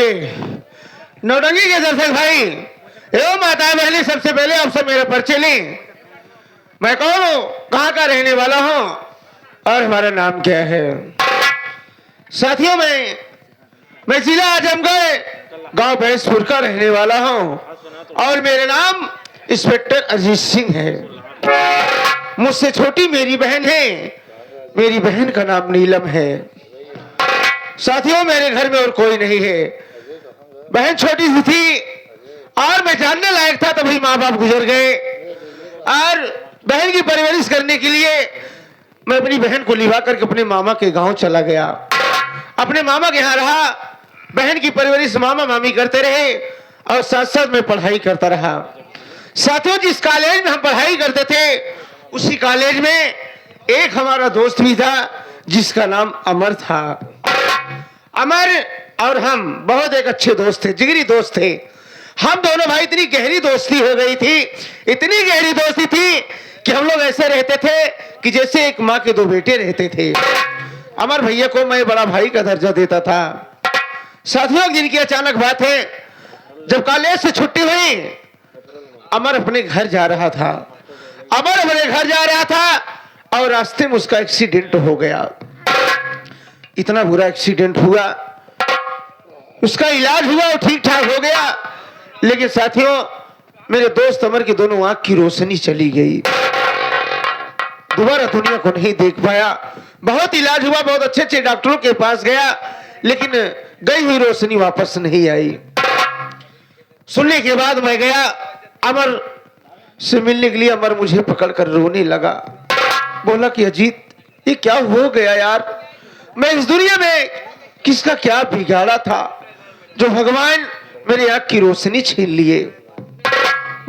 मेरे नौटंकी के दर्शक भाई एवं माताएं बहनें, सबसे पहले आपसे मेरे परिचय लें। मैं कौन हूँ, कहाँ का रहने वाला हूँ और हमारा नाम क्या है। साथियों, मैं जिला आजमगढ़ गांव भैंसपुर का रहने वाला हूँ और मेरा नाम इंस्पेक्टर अजीत सिंह है। मुझसे छोटी मेरी बहन है, मेरी बहन का नाम नीलम है। साथियों, मेरे घर में और कोई नहीं है। बहन छोटी सी थी और मैं जानने लायक था तभी माँ बाप गुजर गए और बहन की परवरिश करने के लिए मैं अपनी बहन को लिवा करके अपने मामा के गांव चला गया। अपने मामा के यहाँ रहा, बहन की परवरिश मामा मामी करते रहे और साथ साथ मैं पढ़ाई करता रहा। साथियों, जिस कॉलेज में हम पढ़ाई करते थे उसी कॉलेज में एक हमारा दोस्त भी था जिसका नाम अमर था। अमर और हम बहुत एक अच्छे दोस्त थे, जिगरी दोस्त थे। हम दोनों भाई इतनी गहरी दोस्ती हो गई थी, इतनी गहरी दोस्ती थी कि हम लोग ऐसे रहते थे कि जैसे एक माँ के दो बेटे रहते थे। अमर भैया को मैं बड़ा भाई का दर्जा देता था। साथियों, दिन की अचानक बात है, जब कॉलेज से छुट्टी हुई अमर अपने घर जा रहा था। अमर अपने घर जा रहा था और रास्ते में उसका एक्सीडेंट हो गया। इतना बुरा एक्सीडेंट हुआ, उसका इलाज हुआ और ठीक ठाक हो गया, लेकिन साथियों मेरे दोस्त अमर की दोनों आंख की रोशनी चली गई। दोबारा दुनिया को नहीं देख पाया। बहुत इलाज हुआ, बहुत अच्छे अच्छे डॉक्टरों के पास गया, लेकिन गई हुई रोशनी वापस नहीं आई। सुनने के बाद मैं गया अमर से मिलने के लिए। अमर मुझे पकड़कर रोने लगा, बोला कि अजीत ये क्या हो गया यार, मैं इस दुनिया में किसका क्या बिगाड़ा था जो भगवान मेरी आंख की रोशनी छीन लिए।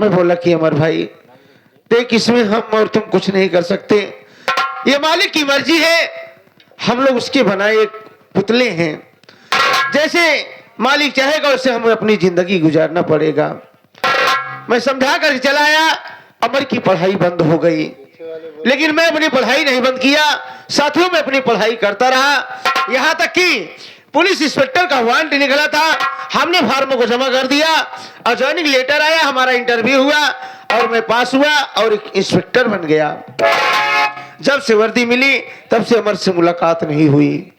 मैं बोला कि अमर भाई देख, इसमें हम और तुम कुछ नहीं कर सकते, ये मालिक की मर्जी है। हम लोग उसके बनाए एक पुतले हैं, जैसे मालिक चाहेगा वैसे हमें अपनी जिंदगी गुजारना पड़ेगा। मैं समझा कर चला आया। अमर की पढ़ाई बंद हो गई, लेकिन मैं अपनी पढ़ाई नहीं बंद किया। साथियों, मैं अपनी पढ़ाई करता रहा, यहाँ तक कि पुलिस इंस्पेक्टर का वारंट निकला था। हमने फार्मों को जमा कर दिया और ज्वाइनिंग लेटर आया, हमारा इंटरव्यू हुआ और मैं पास हुआ और एक इंस्पेक्टर बन गया। जब से वर्दी मिली तब से अमर से मुलाकात नहीं हुई।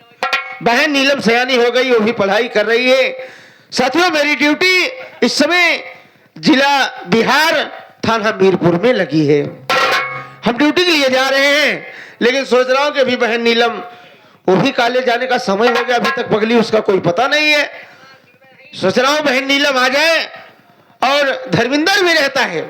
बहन नीलम सयानी हो गई, वो भी पढ़ाई कर रही है। साथियों, मेरी ड्यूटी इस समय जिला बिहार थाना मीरपुर में लगी है। हम ड्यूटी के लिए जा रहे हैं, लेकिन सोच रहा हूं कि अभी बहन नीलम, वो भी कॉलेज जाने का समय हो गया, अभी तक पगली उसका कोई पता नहीं है। सोच रहा हूं बहन नीलम आ जाए और धर्मिंदर भी रहता है,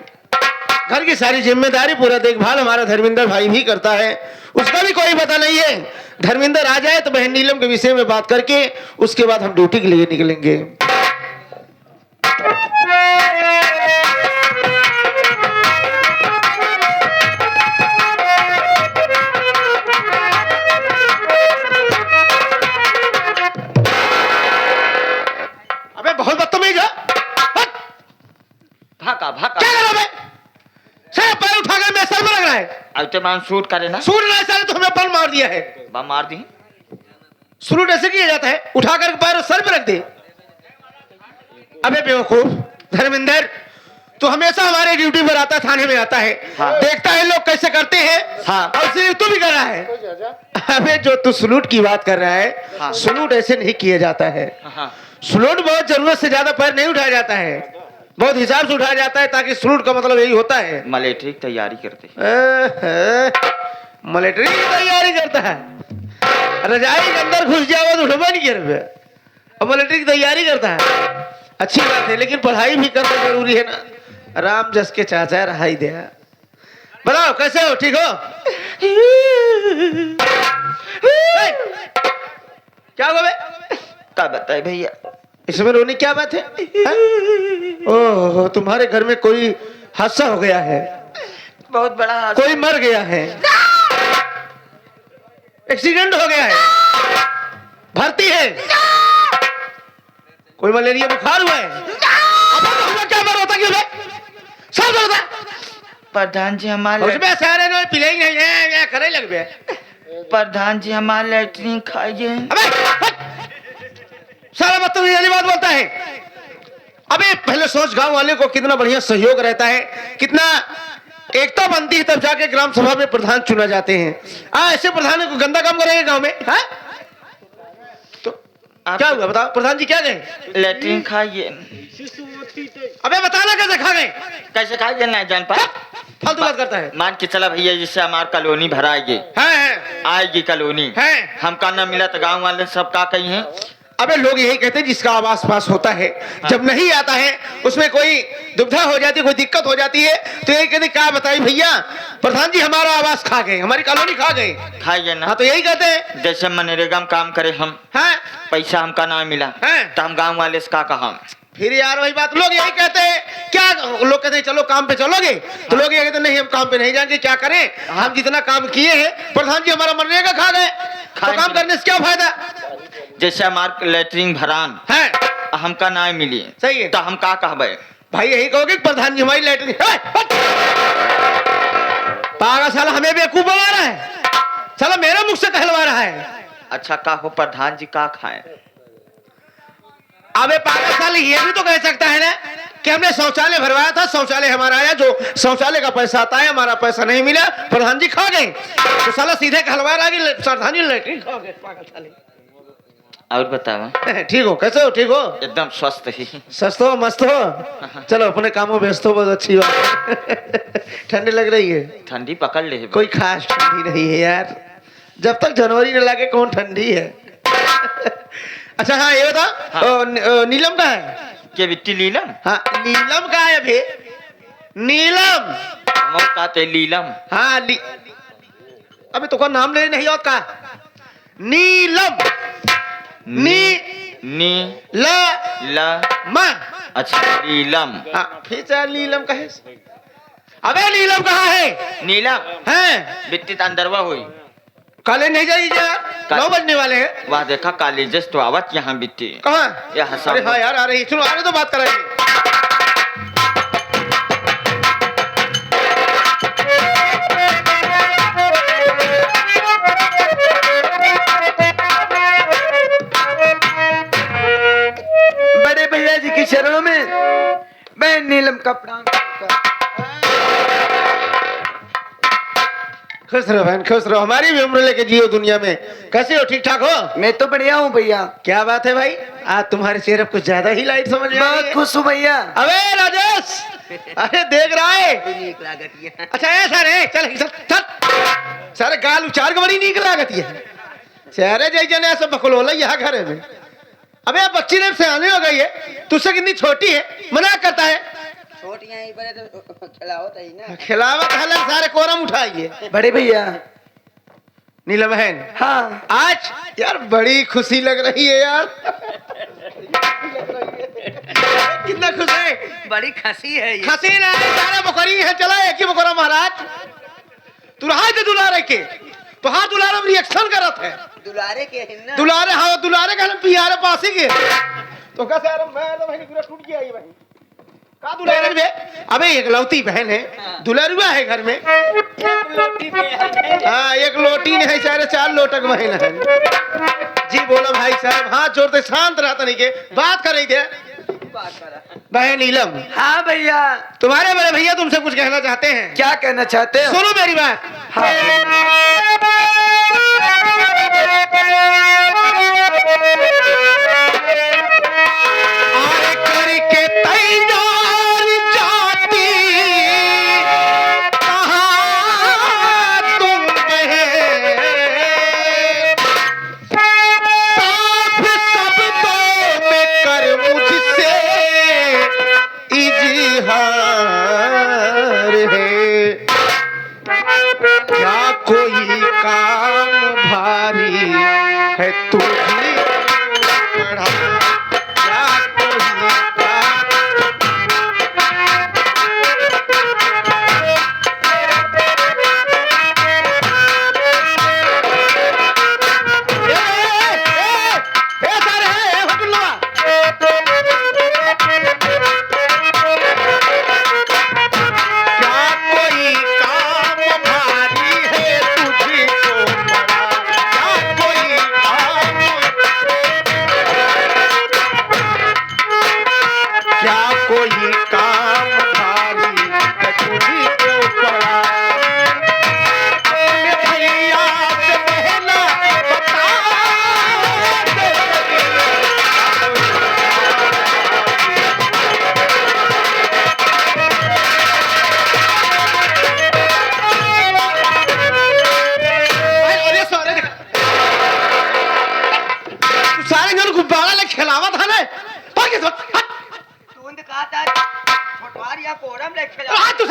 घर की सारी जिम्मेदारी पूरा देखभाल हमारा धर्मिंदर भाई भी करता है, उसका भी कोई पता नहीं है। धर्मिंदर आ जाए तो बहन नीलम के विषय में बात करके उसके बाद हम ड्यूटी के लिए निकलेंगे। अबे बहुत बदतमीज है, भागा भागा क्या कर रहा है? सर पैर उठाकर मेरे सर में लग रहा है। अब तो मान शूट करे ना, सूट नहीं सर, तो हमें बल मार दिया है। बम मार दी। सूट ऐसे किया जाता है, उठाकर पैर सर पे रख दे। अबे बेवकूफ धर्मेंद्र, तू हमेशा हमारे ड्यूटी पर आता, थाने में आता है, हाँ। देखता है लोग कैसे करते हैं, हाँ। और सिर्फ तू भी कर रहा है। अबे जो तू सलूट की बात कर रहा है, हाँ। सलूट ऐसे नहीं किया जाता है। हाँ। सलूट बहुत जरूरत से ज्यादा पैर नहीं उठाया जाता है, बहुत हिसाब से उठाया जाता है, ताकि सलूट का मतलब यही होता है। मिलिट्री की तैयारी करते, मिलिट्री की तैयारी करता है, रजाई के अंदर घुस जाओ तो उठवा नहीं कर, और मिलिट्री की तैयारी करता है। अच्छी बात है, लेकिन पढ़ाई भी करना जरूरी है ना। राम जस के चाचा रहा ही दे। बताओ कैसे हो, ठीक हो? क्या हुआ बे? क्या बताए भैया, इसमें रोने क्या बात है? ओह, तुम्हारे घर में कोई हादसा हो गया है, बहुत बड़ा हादसा। कोई मर गया है, एक्सीडेंट हो गया है, भर्ती है, कोई मलेरिया बुखार हुआ है। अब क्या मर होता क्यों बे? सब होता प्रधान जी हमारे सारे ना पिलेंगे नहीं करे लग बे। प्रधान जी हमारे लैट्रिन खाइए। अबे सारा बदतमीजी वाली बात बोलता है। अबे पहले सोच, गांव वाले को कितना बढ़िया सहयोग रहता है, कितना एकता बनती है, तब जाके ग्राम सभा में प्रधान चुना जाते हैं। ऐसे प्रधान को गंदा काम करेंगे गांव में? है तो क्या हुआ बताओ, प्रधान जी क्या गए? लेटरिन खाइए। अबे बताना कैसे खा गए? कैसे खाइए ना जान पाए। फालतू बात करता है। मान के चला भैया, जिससे हमार कॉलोनी भराएगी, है आएगी कॉलोनी, है। हमका ना मिला तो गांव वाले सब का कही हैं। अबे लोग यही कहते हैं जिसका आवास पास होता है, जब नहीं आता है उसमें कोई दुविधा हो जाती है, कोई दिक्कत हो जाती है, तो यही कहते क्या बताई भैया, प्रधान जी हमारा आवास खा गए, हमारी कॉलोनी खा गए। खाइए ना। हाँ तो यही कहते हैं। जैसे मनरेगा में काम करे हम, हैं? पैसा हमका ना मिला हैं? तो हम गांव वाले से का कहा। फिर यार वही बात, लोग यही कहते हैं। क्या लोग कहते हैं चलो काम पे चलोगे, तो लोग ये कहते हैं नहीं हम काम पे नहीं जाएंगे, क्या करें, हम जितना काम किए हैं, प्रधान जी हमारा मनरेगा खा गए, तो काम करने से क्या फायदा? जैसे हमार लेटरिन भरान है हमका ना मिली, सही है, तो हम का कहबे भाई यही कहोगे कि प्रधान जी हमारी लेटरिन। पागल साला हमें बेवकूफ बना रहा है, साला मेरे मुख से कहलवा रहा है। अच्छा का हो प्रधान जी का खाए। अबे पागल साले ये भी तो कह सकता है ना कि हमने शौचालय भरवाया था, शौचालय हमारा आया, जो शौचालय का पैसा आता है हमारा पैसा नहीं मिला, प्रधान जी खा गए, तो साला सीधे कहलवा रहा कि प्रधान जी लेटरिन खा गए। पागल साले। और बतावा। ठीक हो, कैसे हो? ठीक हो, एकदम स्वस्थ ही। स्वस्थ हो, मस्त हो, चलो अपने कामों व्यस्त हो, बहुत अच्छी बात। ठंडी लग रही है? ठंडी पकड़ ले। कोई खास ठंडी नहीं है यार, जब तक जनवरी न लगे कौन ठंडी है। अच्छा हाँ ये बता, हाँ। नीलम का है के बिट्टी लीलम। हाँ नीलम का है अभी, नीलम। हम कहते लीलम। हाँ अबे तो नाम ले नहीं होता का? नीलम। नी ल म। अच्छा नीलम। हाँ फिर से नीलम का है। अबे नीलम कहाँ है? नीलम हैं? बिट्टी तो अंदरवा हुई। कॉलेज नहीं जाइए यार, 9 बजने वाले हैं। वह देखा कॉलेजेस तो आवत यहाँ बिट्टी। कहाँ? यहाँ अरे हाँ यार आ रही, सुनो आ रही तो बात कराएंगे। बड़े भैया जी की शरणों में मैं नीलम का प्रणाम करता हूं। खुश रहो बहन, खुश रहो, हमारी भी उम्र लेके जियो दुनिया में। कैसे हो? ठीक ठाक हो? मैं तो बढ़िया हूँ भैया। क्या बात है भाई, आज तुम्हारे चेहरे पर कुछ ज्यादा ही लाइट समझ में आ रही बहुत है। खुश हूँ भैया। अबे राजेश, अरे देख रहा है? अच्छा ऐसा रे, चल चल चल, सारे गाल उचार के बड़ी नीक लागत है, चेहरे जैसे ने ऐसा बकलोला यहाँ घरे में। अबे आप बच्ची ने सियानी हो गई है, तुझसे कितनी छोटी है, मना करता है। छोटियां ही बड़े तो खिलावत है ना। खिलावत है, सारे कोरम उठाइए। बड़े भैया। नीलम बहन, हाँ आज यार बड़ी खुशी लग रही है यार। कितना खुश है? बड़ी खसी है ये। खसी ना है, सारे बकरी है, चला एक ही बकरा महाराज। तू रहा थे दुलारे के, तो हाँ दुलारे में रिएक्शन करत है। दुलारे के है ना। दुलारे हाँ दुलारे का हम पियारे पास ही के, तो कैसे यार मैं तो भाई पूरा टूट गया ये भाई। का दुलारे में? अबे एक लौती बहन है, दुलारुआ है घर में। हाँ एक लोटी नहीं है, सारे 4 लोटक बहन है। जी बोलो भाई साहब, हाथ जोड़ते शांत रहता नहीं के बात कर रही थे। बहन नीलम। हाँ भैया। तुम्हारे बड़े भैया तुमसे कुछ कहना चाहते हैं। क्या कहना चाहते हो? सुनो मेरी बात। आरे करके तैयार जाती कहाँ तुम गए, साफ शब्दों में कर मुझसे इजहार है, क्या कोई काम भारी है तुझी पढ़ा, क्या कोई काम। क्या कोई काम भारी है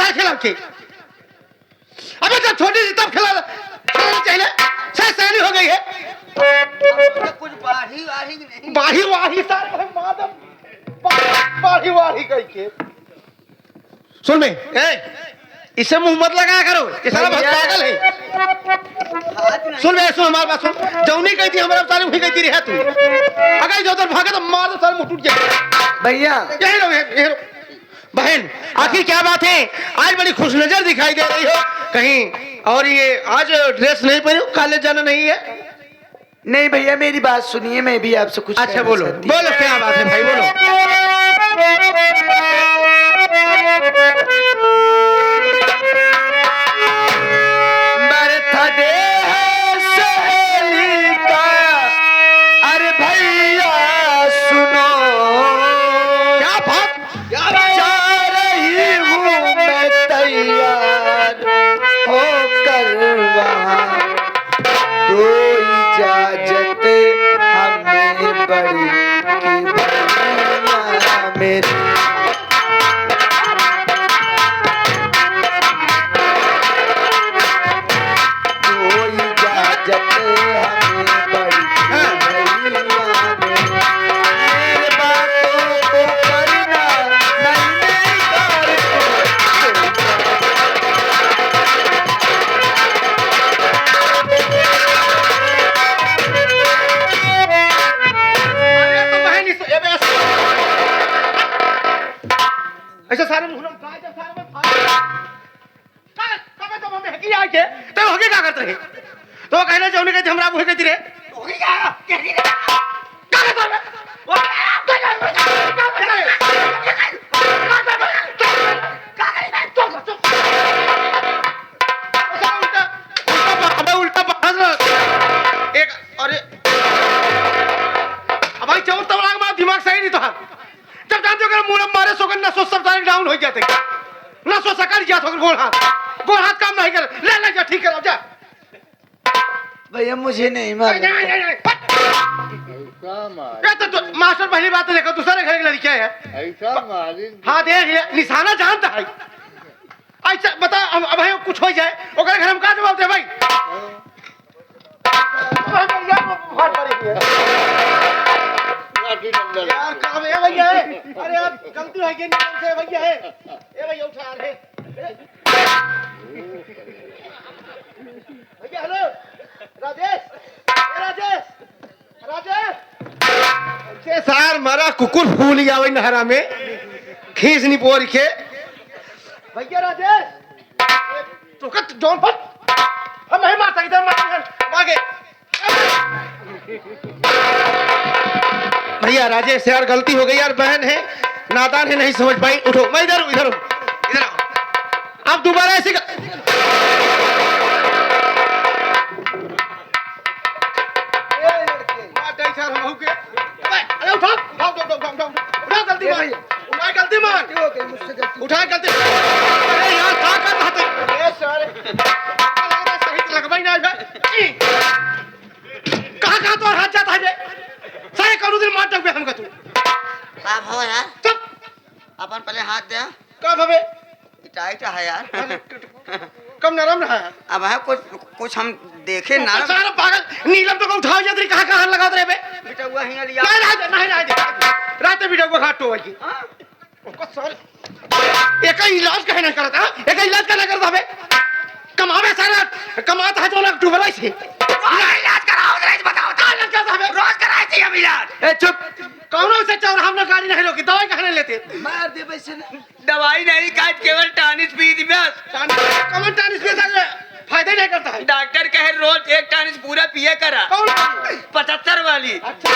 का खिलाओ के? अबे जब छोटी सी तब खिला चाहिए, सही हो गई है। कुछ बाढ़ी वाढ़ी नहीं। बाढ़ी वाढ़ी सारे माधव बाढ़ी वाढ़ी कही के। सुन बे, इसे मुंह मत लगाया करो, ये साला बहुत पागल है। सुन बे, सुन हमारी बात सुन। जौनी कही थी हमारे सारे वही कहती रहा तू। अगर इधर उधर भागे तो मार दो, सारे मुंह टूट जाए। भैया यही रहो, यही रहो। बहन आखिर क्या बात है? आज बड़ी खुश नजर दिखाई दे रही हो कहीं, और ये आज ड्रेस नहीं पहनी, कॉलेज जाना नहीं है? नहीं भैया, मेरी बात सुनिए, मैं भी आपसे कुछ अच्छा कहना बोलो चाहती हूँ। बोलो, क्या बात है भाई, बोलो। बर्थडे है सहेली का, अरे भैया सुनो, क्या बात? जा रही हूँ मैं तैयार होकर वहाँ, दो इजाजत हमें बड़ी कि भैया मेरी। ऐसे सारे मुंह में गाय जब सारे में कबे तो मम्मी हकी आके तो हकी क्या करते रहे? तो कहना चाहूंगी कि हमरा वही कहती रहे हकी क्या कहती रहे का करता है वो उल्टा एक अरे अब भाई चौथ तब लाग दिमाग सही नहीं तो जब जानते हो मुंह मारे सोकर ना सोच सब सारे डाउन हो जाते, ना सोच सकर जा तो गोल हाथ काम नहीं कर, ले जा ठीक करो जा। भैया मुझे नहीं मालूम। तो मास्टर पहली बात तो देखो, दूसरे घर की लड़की है हाँ देख ले निशाना जानता है। अच्छा बता अब भाई कुछ हो जाए ओकरे घर हम का जवाब दे भाई? यार कब है भैया है? अरे आप गलती है कि नियम से भैया है, ए भैया उठा रहे भैया। हेलो राजेश, राजेश के सार मारा कुकुर फूल गया वही नहरा में खींच नहीं पोर के भैया। राजेश तो कत जॉन पर हम नहीं मार सकते, मागे भैया। राजेश यार गलती हो गई यार, बहन है नादान है, नहीं समझ पाई। उठो, मैं इधर हूँ, इधर आओ। आप दोबारा ऐसे उठा गलती। अरे यार क्या कर रहा था? सही लगवाई ना कहाँ तो हाथ जाता है सारे करू दिन मार दे हमका तू का भाव यार? चुप अपन पहले हाथ दे। का भवे टाइट है यार। कम नरम रहा है। अब है कुछ हम देखे ना। सारा पागल नीलम तो उठा जाते कहाँ लगा दे बे बेटा हुआ हिंगा लिया। नहीं रात में वीडियो को घाट तो की उसको सर एक इलाज कहे नहीं करता, एक इलाज का नहीं करता बे कमावे सारा कमाता है जो लोग डूबला से इलाज कराओ इलाज बताओ का इलाज करता है रोज कराए थे हम इलाज। ए चुप कौनो से चौर हमने गाड़ी नहीं रोकी, दवाई कहने लेते मार दे वैसे ना। दवाई नहीं का केवल टानिस पी दी बस। कमन टानिस पे फायदा नहीं करता है। डॉक्टर कहे रोज एक टानिस पूरा पिए करा। कौन 75 वाली। अच्छा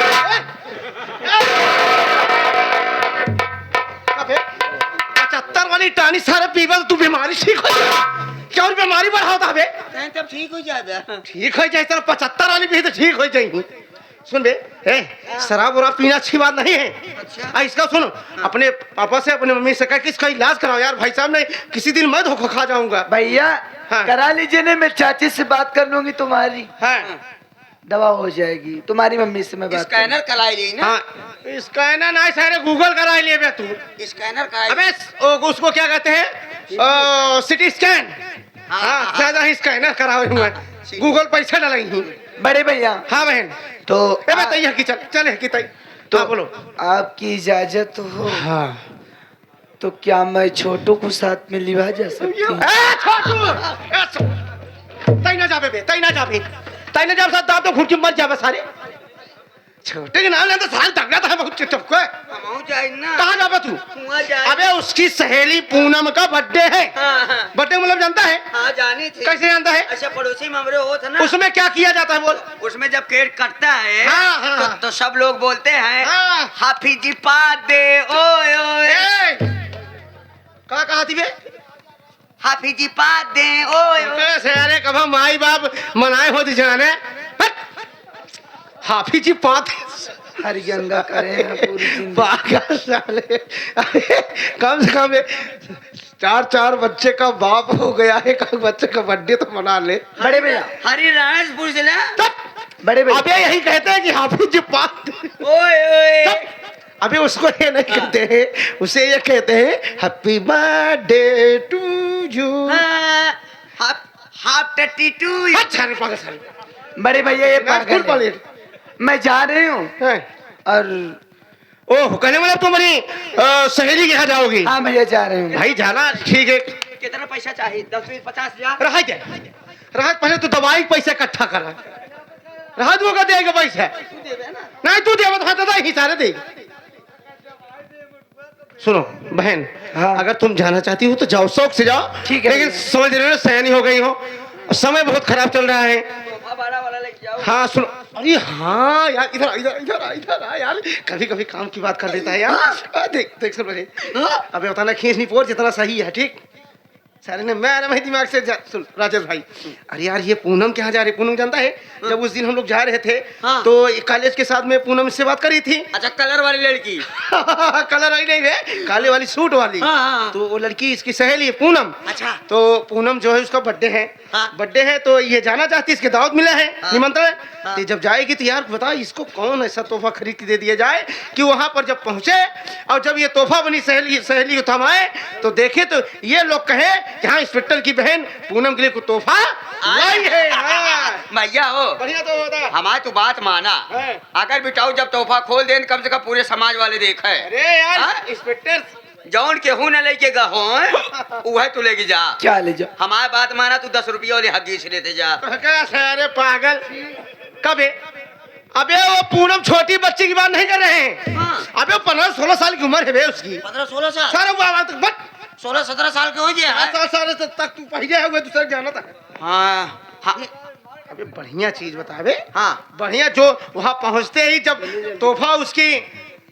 75 वाली टानिस सारा पीवा तू बीमारी ठीक हो जाए क्या? और बीमारी बढ़ाता बे तब ठीक हो जाता। ठीक हो जाए तेरा 75 वाली भी तो ठीक हो जाएगी। सुन बे शराब वराब पीना अच्छी बात नहीं है। अच्छा इसका सुनो अपने पापा से अपने मम्मी से कह किसका इलाज कराओ यार। भाई साहब ने किसी दिन मैं धोखा खा जाऊंगा। भैया हाँ। करा लीजिए ना, मैं चाची से बात कर लूंगी तुम्हारी। हाँ दवा हो जाएगी। तुम्हारी मम्मी से मैं बात करूं। स्कैनर कराई ली ना। हाँ स्कैनर ना सारे गूगल करा लिए बे तू। स्कैनर कराई। अबे उसको क्या कहते हैं, सिटी स्कैन। हाँ ज्यादा ही स्कैनर कराए हुए हैं, गूगल पैसा डलाई हूँ। बड़े भैया हाँ बहन तो तैयार की चले की तई तो हाँ, बोलो। आपकी इजाजत हो हाँ तो क्या मैं छोटू को साथ में लिवा जा सकती हूँ? तई ना जाबे बे, तई ना जाबे, तई ना जाब साथ दांत तो घुट के मर जाबे सारे। छोटे के नाम ले तो साल तगड़ा था बहुत चिपको है। हम जाए ना। कहाँ जाबे तू? वहाँ जाए। अबे उसकी सहेली पूनम का बर्थडे है। हाँ। बर्थडे मतलब जानता है? हाँ जानी थी। कैसे जानता है? अच्छा पड़ोसी में हमरे हो था ना। उसमें क्या किया जाता है बोल? उसमें जब केक कटता है हाँ, हाँ। तो सब लोग बोलते हैं हाँ। हाफिजी पा दे ओए ओए। कहा थी बे? हाफिजी पा दे ओए ओए। कैसे अरे कब माई बाप मनाए होती जाने हाफी जी पात हरी गंगा करे पूरी जिंदगी। पागल साले। अरे, कम से कम 4 बच्चे का बाप हो गया है, एक बच्चे का बर्थडे तो मना ले। बड़े भैया हरी राणा पूछ ले। बड़े भैया अबे यही कहते हैं कि हाफिज जी पात। ओए ओए। अबे उसको ये नहीं कहते हैं, उसे ये कहते हैं happy birthday to you. Half टट्टी टू। अच्छा रे पागल साले। बड़े भैया ये फुल पागल है। मैं जा रही हूँ और ओह कहने मतलब तुम्हारी सहेली के यहाँ जाओगी? हाँ भैया जा रही हूँ। भाई जाना ठीक है। कितना पैसा चाहिए? 10 20 50 हजार। रहा दे रहा पहले तो दवाई पैसा इकट्ठा कर रहा वो का देगा पैसा नहीं तू दे दादा ही सारे दे। सुनो बहन हाँ। अगर तुम जाना चाहती हो तो जाओ, शौक से जाओ। ठीक है लेकिन समझ रहे हो सयानी हो गई हो, समय बहुत खराब चल रहा है। तोहफा बड़ा वाला लेके जाओ। हाँ सुनो अरे हाँ यार इधर इधर आ यार, कभी कभी काम की बात कर देता है यार। देख देख सुन रहे अबे उतना खींच नहीं पोर जितना सही है ठीक। सारे ने मैं वही दिमाग से सुन राजेश भाई, अरे यार ये पूनम क्या जा रही? पूनम जानता है जब उस दिन हम लोग जा रहे थे हाँ। तो कॉलेज के साथ में पूनम से बात करी थी। अच्छा कलर वाली लड़की। कलर आई नहीं है, काले वाली सूट वाली। हाँ, हाँ। तो वो लड़की इसकी सहेली है पूनम। अच्छा। तो पूनम जो है उसका बर्थडे है। हाँ। बर्थडे है तो ये जाना चाहती है, इसके दावत मिला है हाँ। निमंत्रण। हाँ। तो जब जाएगी तो यार बता इसको कौन ऐसा तोहफा खरीद के दे दिया जाए कि वहां पर जब पहुंचे और जब ये तोहफा बनी सहेली को थमाए तो देखे तो ये लोग कहे कि हाँ इंस्पेक्टर की बहन पूनम के लिए कोई तोहफा लाई है। हाँ। भैया हो बढ़िया तो होता। हमारी तो बात माना। हाँ। अगर बिटाऊ जब तोहफा खोल दें कम से कम पूरे समाज वाले देखे। अरे यार हाँ? इंस्पेक्टर जौन केहू न लेके गहो वह तू लेके जा। क्या ले जाओ? हमारी बात माना तू 10 रुपया वाली हदीस लेते जा। अरे पागल कब है? अबे वो पूनम छोटी बच्ची की बात नहीं कर रहे हैं। हाँ। अबे 15-16 साल की उम्र है बे उसकी। 15-16 साल। सारे बात बट 16-17 साल के हो गया है। 7 साल तक तू पहले हुए दूसरे जाना था। हाँ हाँ अबे बढ़िया चीज बतावे। हाँ। बढ़िया जो वहां पहुंचते ही जब तोहफा उसकी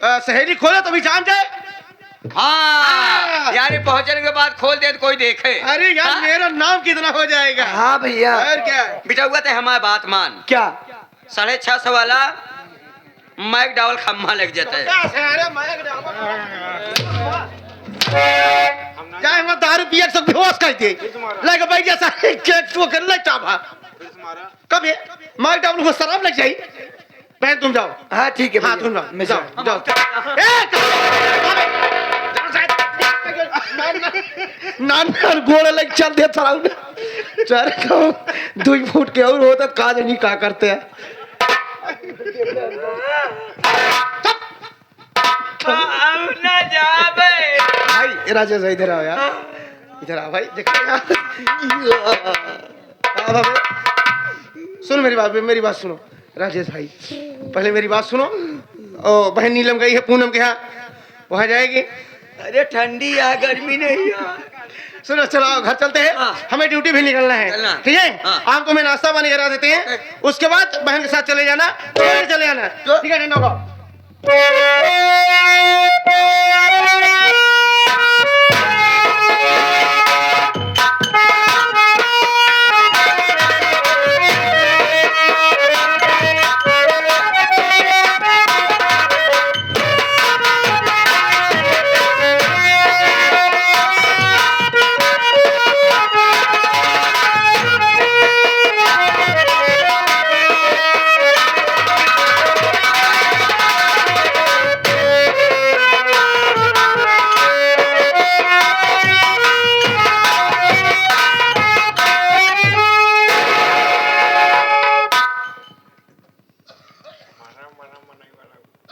सहेली खोले तो भी जान जाए। हाँ यार पहुंचने के बाद खोल दे तो कोई देखे। अरे यार हाँ? मेरा नाम कितना हो जाएगा। हाँ भैया और क्या बिटाऊगा तो हमारी बात मान। क्या 650 वाला माइक डावल खम्मा लग जाता है। जाए वहाँ दारू पिया सब बेहोश कर दे लगे भाई जैसा केक तो कर ले चाबा कब है मार डाबल को शराब लग जाई। बहन तुम जाओ। हाँ ठीक है हाँ भैया। तुम जाओ मैं जाओ जाऊँ। जाओ नान नान गोड़ लग चल दे सराउ चार को 2 फुट के और होता काज नहीं का करते हैं। ना जाबे भाई राजेश भाई इधर आओ यार, इधर आओ भाई देखो यार। सुनो मेरी बात सुनो राजेश भाई, पहले मेरी बात सुनो। ओ बहन नीलम गई है पूनम के यहाँ, वहाँ जाएगी। अरे ठंडी या गर्मी नहीं है। सुनो चलो घर चलते हैं। हाँ। हमें ड्यूटी भी निकलना है चलना। ठीक है। हाँ। आपको मैं नाश्ता पानी करा देते हैं, उसके बाद बहन के साथ चले जाना चले जाना ठीक है। ठंडा होगा।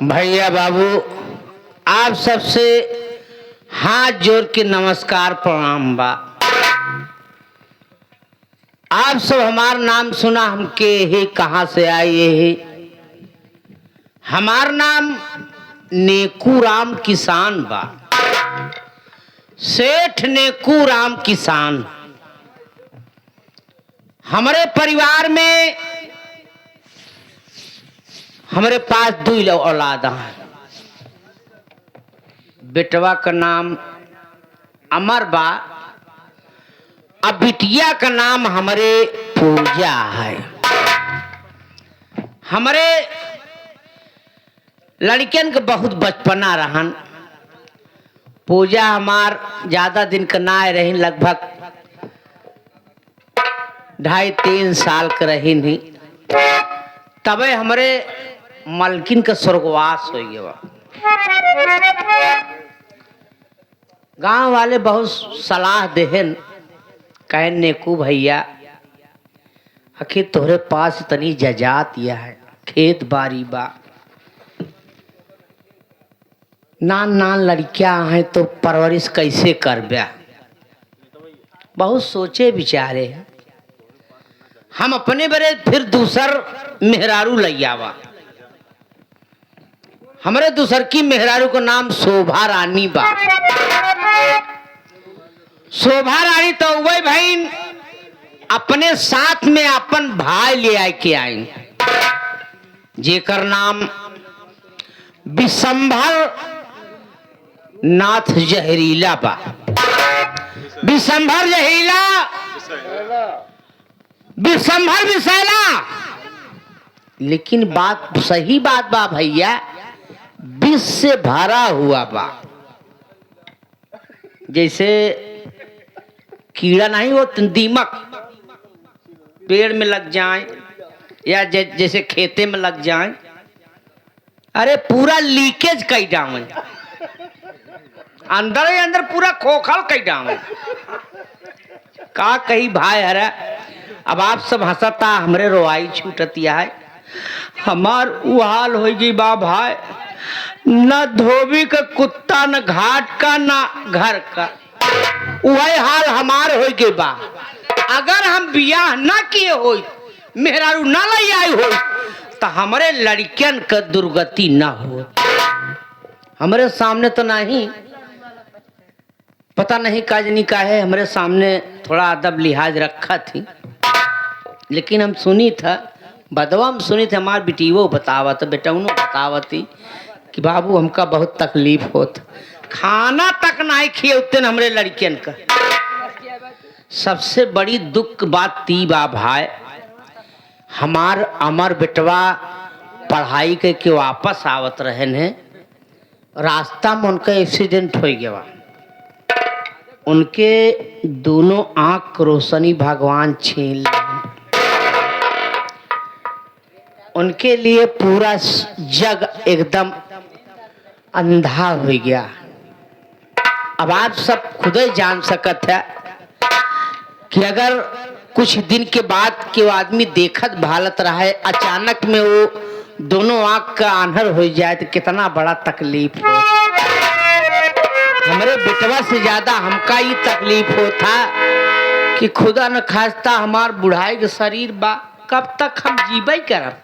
भैया बाबू, आप सबसे हाथ जोड़ के नमस्कार प्रणाम बा। आप सब हमार नाम सुना, हमके ही कहाँ से आए है। हमार नाम नेकू राम किसान बा, सेठ नेकू राम किसान। हमारे परिवार में हमारे पास 2 औलाद हैं। बेटवा का नाम अमर बा, अब बिटिया का नाम हमारे पूजा है। हमारे लड़कियन के बहुत बचपना रहन। पूजा हमार ज्यादा दिन का ना रही, लगभग 2.5-3 साल के रही नहीं, तबे हमारे मलकिन का स्वर्गवास हो गया। गांव वाले बहुत सलाह देहन, कहे नेकू भैया आखिर तोहरे पास इतनी जजात यह है, खेत बाड़ी बा, नान लड़कियां हैं तो परवरिश कैसे कर ब्या। बहुत सोचे विचारे हैं। हम अपने बरे फिर दूसर मेहरारू लैयावा। हमारे दूसर की मेहरारू को नाम शोभा रानी बा। शोभा रानी तो वही बहन अपने साथ में अपन भाई ले आए के आई, जेकर नाम विशंभर नाथ जहरीला बा। विशंभर जहरीला, विशंभर विशैला। लेकिन बात सही बात बा भैया, विष से भरा हुआ बा। जैसे कीड़ा नहीं हो, दीमक पेड़ में लग जाए या जैसे खेते में लग जाए, अरे पूरा लीकेज कई डावन, अंदर ही अंदर पूरा खोखल कई डावन। का कही भाई हरा। अब आप सब हंसता, हमरे रोआई छूटतिया है। हमार वो हाल हो गई बा भाई, न धोबी का कुत्ता, न घाट का, न घर का। वही हाल हमार हो गई बा। अगर हम बियाह न किए हो, मेहरारू न लई आई हो, तो हमारे लड़कियन का दुर्गति न हो। हमारे सामने तो नहीं, पता नहीं काजनी का है, हमारे सामने थोड़ा अदब लिहाज रखा थी। लेकिन हम सुनी था, बदवा में सुनी थी, हमार बेटीवो बतावत, बेटौनो बतावती कि बाबू हमका बहुत तकलीफ होत, खाना तक नहीं खियौते हमरे लड़कियन का। सबसे बड़ी दुख बात ती बा भाई, हमार अमर बेटवा पढ़ाई के वापस आवत रहे ने, रास्ता में उनका एक्सीडेंट हो गया। उनके दोनों आंख रोशनी भगवान छीन ले। उनके लिए पूरा जग एकदम अंधा हो गया। अब आप सब खुद ही जान सकत है कि अगर कुछ दिन के बाद के वो आदमी देखत भालत रहा है, अचानक में वो दोनों आंख का आंधर हो जाए तो कितना बड़ा तकलीफ हो। हमारे बेटवा से ज्यादा हमका ये तकलीफ होता कि खुदा न खास्ता हमार बुढ़ाई के शरीर बा, कब तक हम जीवे करब।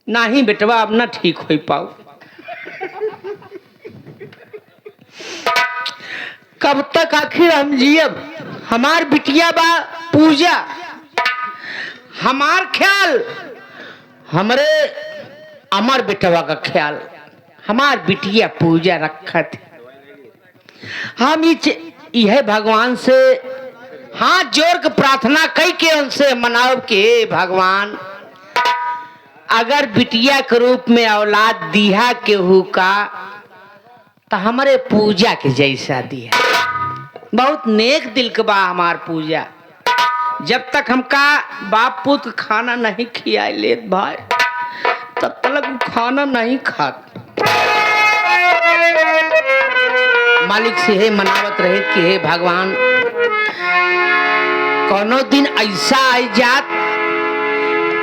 नहीं बेटवा अब ना ठीक हो पाऊ, कब तक आखिर हम जियब। हमार बिटिया बा पूजा, हमार ख्याल हमरे अमर बेटवा का ख्याल हमार बिटिया पूजा रखा थी। हम यह भगवान से हाथ जोड़ के प्रार्थना कई के उनसे मनाओ के भगवान अगर बिटिया के रूप में औलाद दिया केहू का तो हमारे पूजा के जैसा दिया। बहुत नेक दिल के बा हमार पूजा। जब तक हमका बाप पुत्र खाना नहीं खिया लेत भाई, तब तक खाना नहीं खात। मालिक से हे मनावत रहे कि हे भगवान कोनो दिन ऐसा आई जात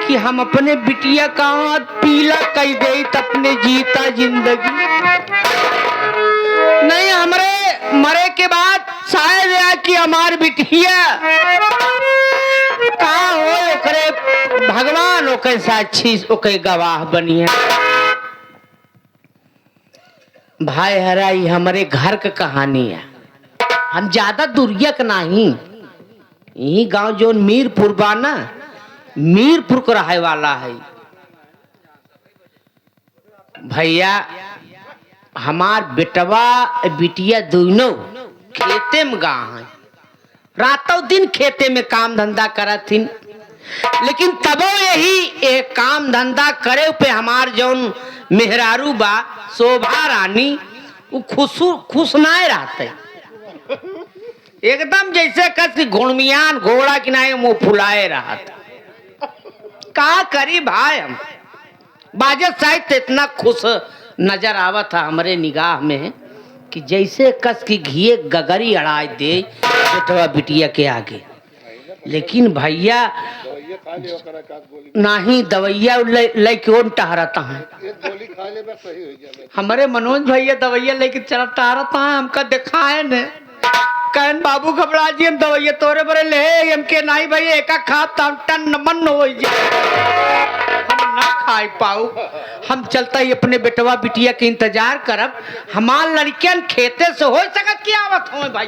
कि हम अपने बिटिया का हाथ पीला कह गई तो अपने जीता जिंदगी नहीं हमरे मरे के बाद शायद या कि हमार बिटिया कहाँ हो ओकरे भगवान ओके साक्षी ओके गवाह बनी है। भाई हराई हमारे घर का कहानी है, हम ज्यादा दूरिया का नहीं, यही गांव जो मीरपुर बा ना, मीरपुर को रहे वाला है। भैया हमार बेटवा बिटिया दोनों खेते में गा है, रातों दिन खेते में काम धंधा करत थीन, लेकिन तबो यही एक काम धंधा करे पे हमार जौन मेहरारू बा शोभा रानी वो खुश नाए रहते, एकदम जैसे कसी घुड़मियान घोड़ा किनारे मुंह फुलाए रहत। का करी भाई हम बाजत साहित इतना खुश नजर आवत था हमारे निगाह में कि जैसे कस की घिए गगरी अड़ाई दे बेटवा बिटिया के आगे। लेकिन भैया नहीं दवैया लेके टहरता है, हमारे मनोज भैया दवैया लेके चला टहरता है, हमका दिखाए ने कहन बाबू घबरा जी हम दवैया तोरे बरे ले हमके नहीं भैया एका खा टन मन हो जाए हम ना खाई पाऊ। हम चलता ही अपने बेटवा बिटिया के इंतजार करब, हमार लड़कियन खेते से हो सकत क्या आवत हो भाई।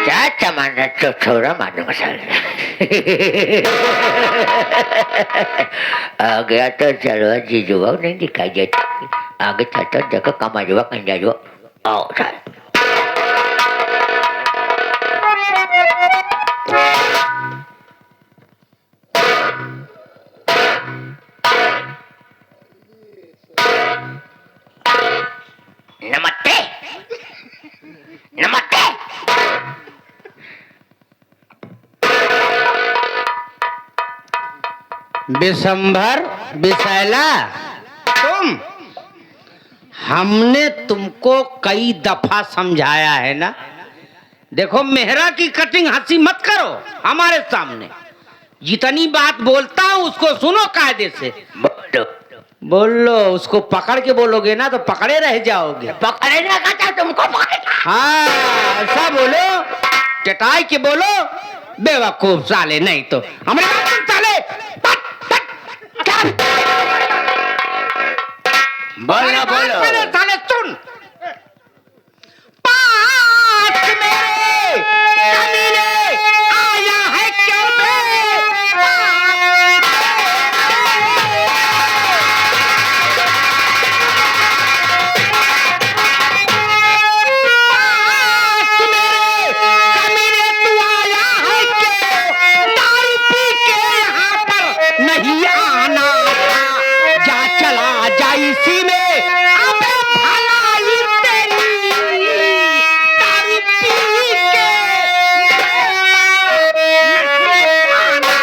क्या चमाना तो छोरा मानो मसाल आ गया तो चलो जीजू नहीं दिखाई देता, आगे चलता देखो कमा जुआ कंजा जुआ आओ सर। नमस्ते नमस्ते बिशंभर बिशैला तुम, हमने तुमको कई दफा समझाया है ना, देखो मेहरा की कटिंग हंसी मत करो हमारे सामने, जितनी बात बोलता हूँ उसको सुनो कायदे से। बोलो उसको पकड़ के बोलोगे ना तो पकड़े रह जाओगे। पकड़े ना खाता तुमको पकड़ेगा। हाँ ऐसा बोलो, चटाई के बोलो, बेवकूफ साले नहीं तो हमारे साले बोलो बोलो साले सुन, पास मेरे कमीने आया है क्यों नहीं आना जा चला जा इसी में अबे भलाई तेरी तारी पी के नहीं आना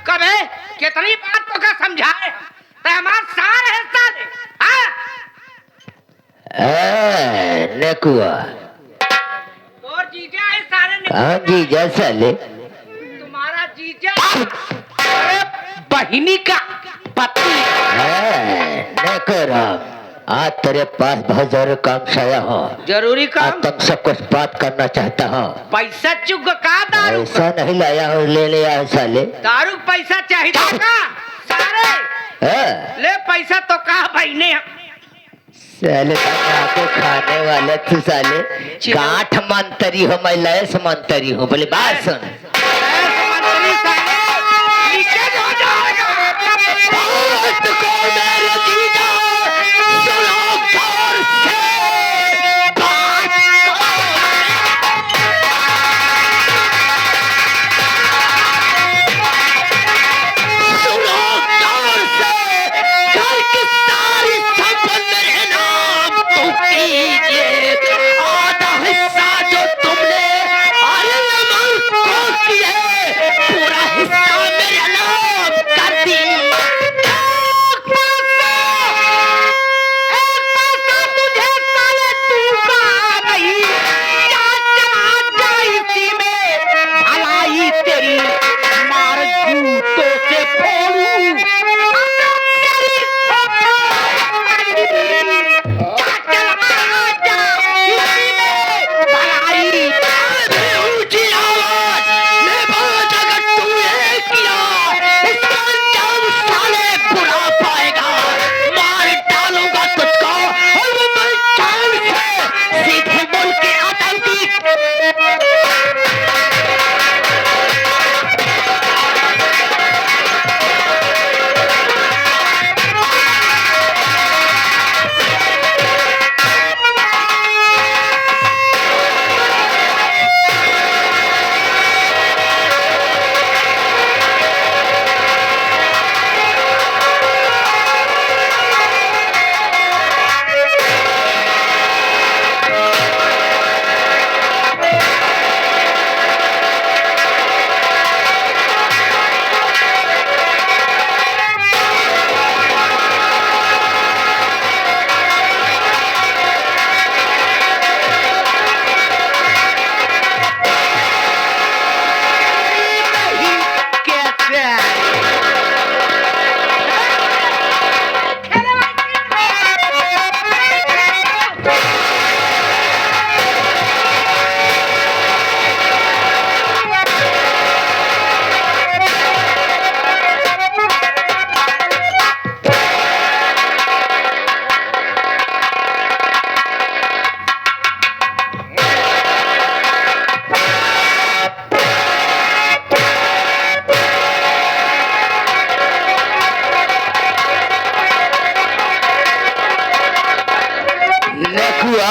कबे कितनी बात तो का समझाए तो हमारा सार है साले। हाँ नकुआ और जीजा है सारे ने कहाँ जीजा साले? तुम्हारा जीजा अरे बहिनी का पति। नकुराम आज तेरे पास बहुत जरूरी काम से आया हूँ, जरूरी आज काम तुमसे कुछ बात करना चाहता हूँ। पैसा चुक का दारू ऐसा नहीं लाया हूँ, ले ले आया साले। दारू पैसा चाहिए का सारे ले पैसा तो कहा भाई ने साले को खाने वाले तू साले गांठ मंतरी हो, मैं लैस मंतरी हूँ। बोले बात सुन, बात को मेरे जीजा सुनो गौर से, बात सुनो गौर से, घर की सारी संपत्ति मेरे नाम तो कीजिए, आधा हिस्सा जो तुमने अरे अमर को किए, पूरा हिस्सा मेरे नाम कर दी।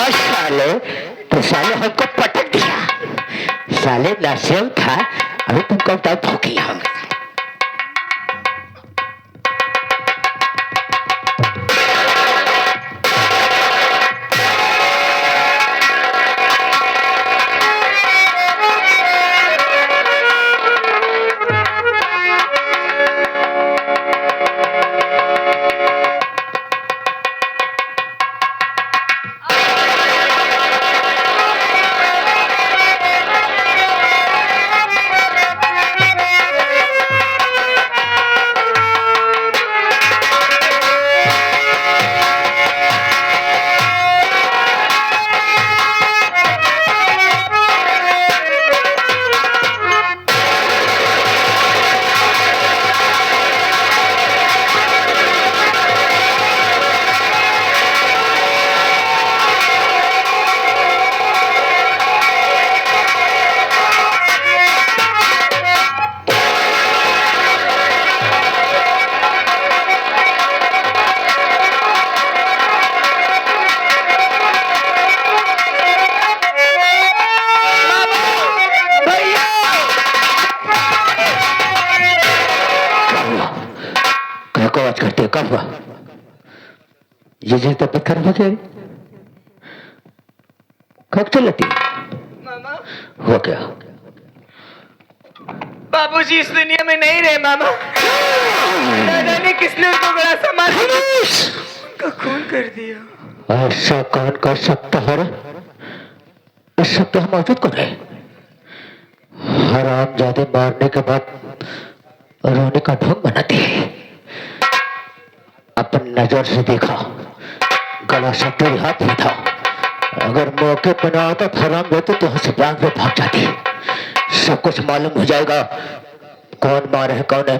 साले तो साले हमको पटक दिया, साले नशेम था, अभी तुमको तब भूखी हम। आवाज करते हो, कब हुआ ये तबियत खराब हो गया, कब चलती मामा हो गया? बाबूजी इस दुनिया में नहीं रहे मामा। दादा ने किसने उनको बड़ा सामान उनका खून कर दिया। ऐसा कौन कर सकता है? इस शब्द हम मौजूद कर रहे, हराम ज्यादा मारने के बाद रोने का ढंग बनाते हैं। अपन नजर से देखा, गला सब तेरे हाथ में था, अगर मौके पर ना आता हराम जाते तो हंस बांध में भाग जाती। सब कुछ मालूम हो जाएगा कौन मार है कौन है।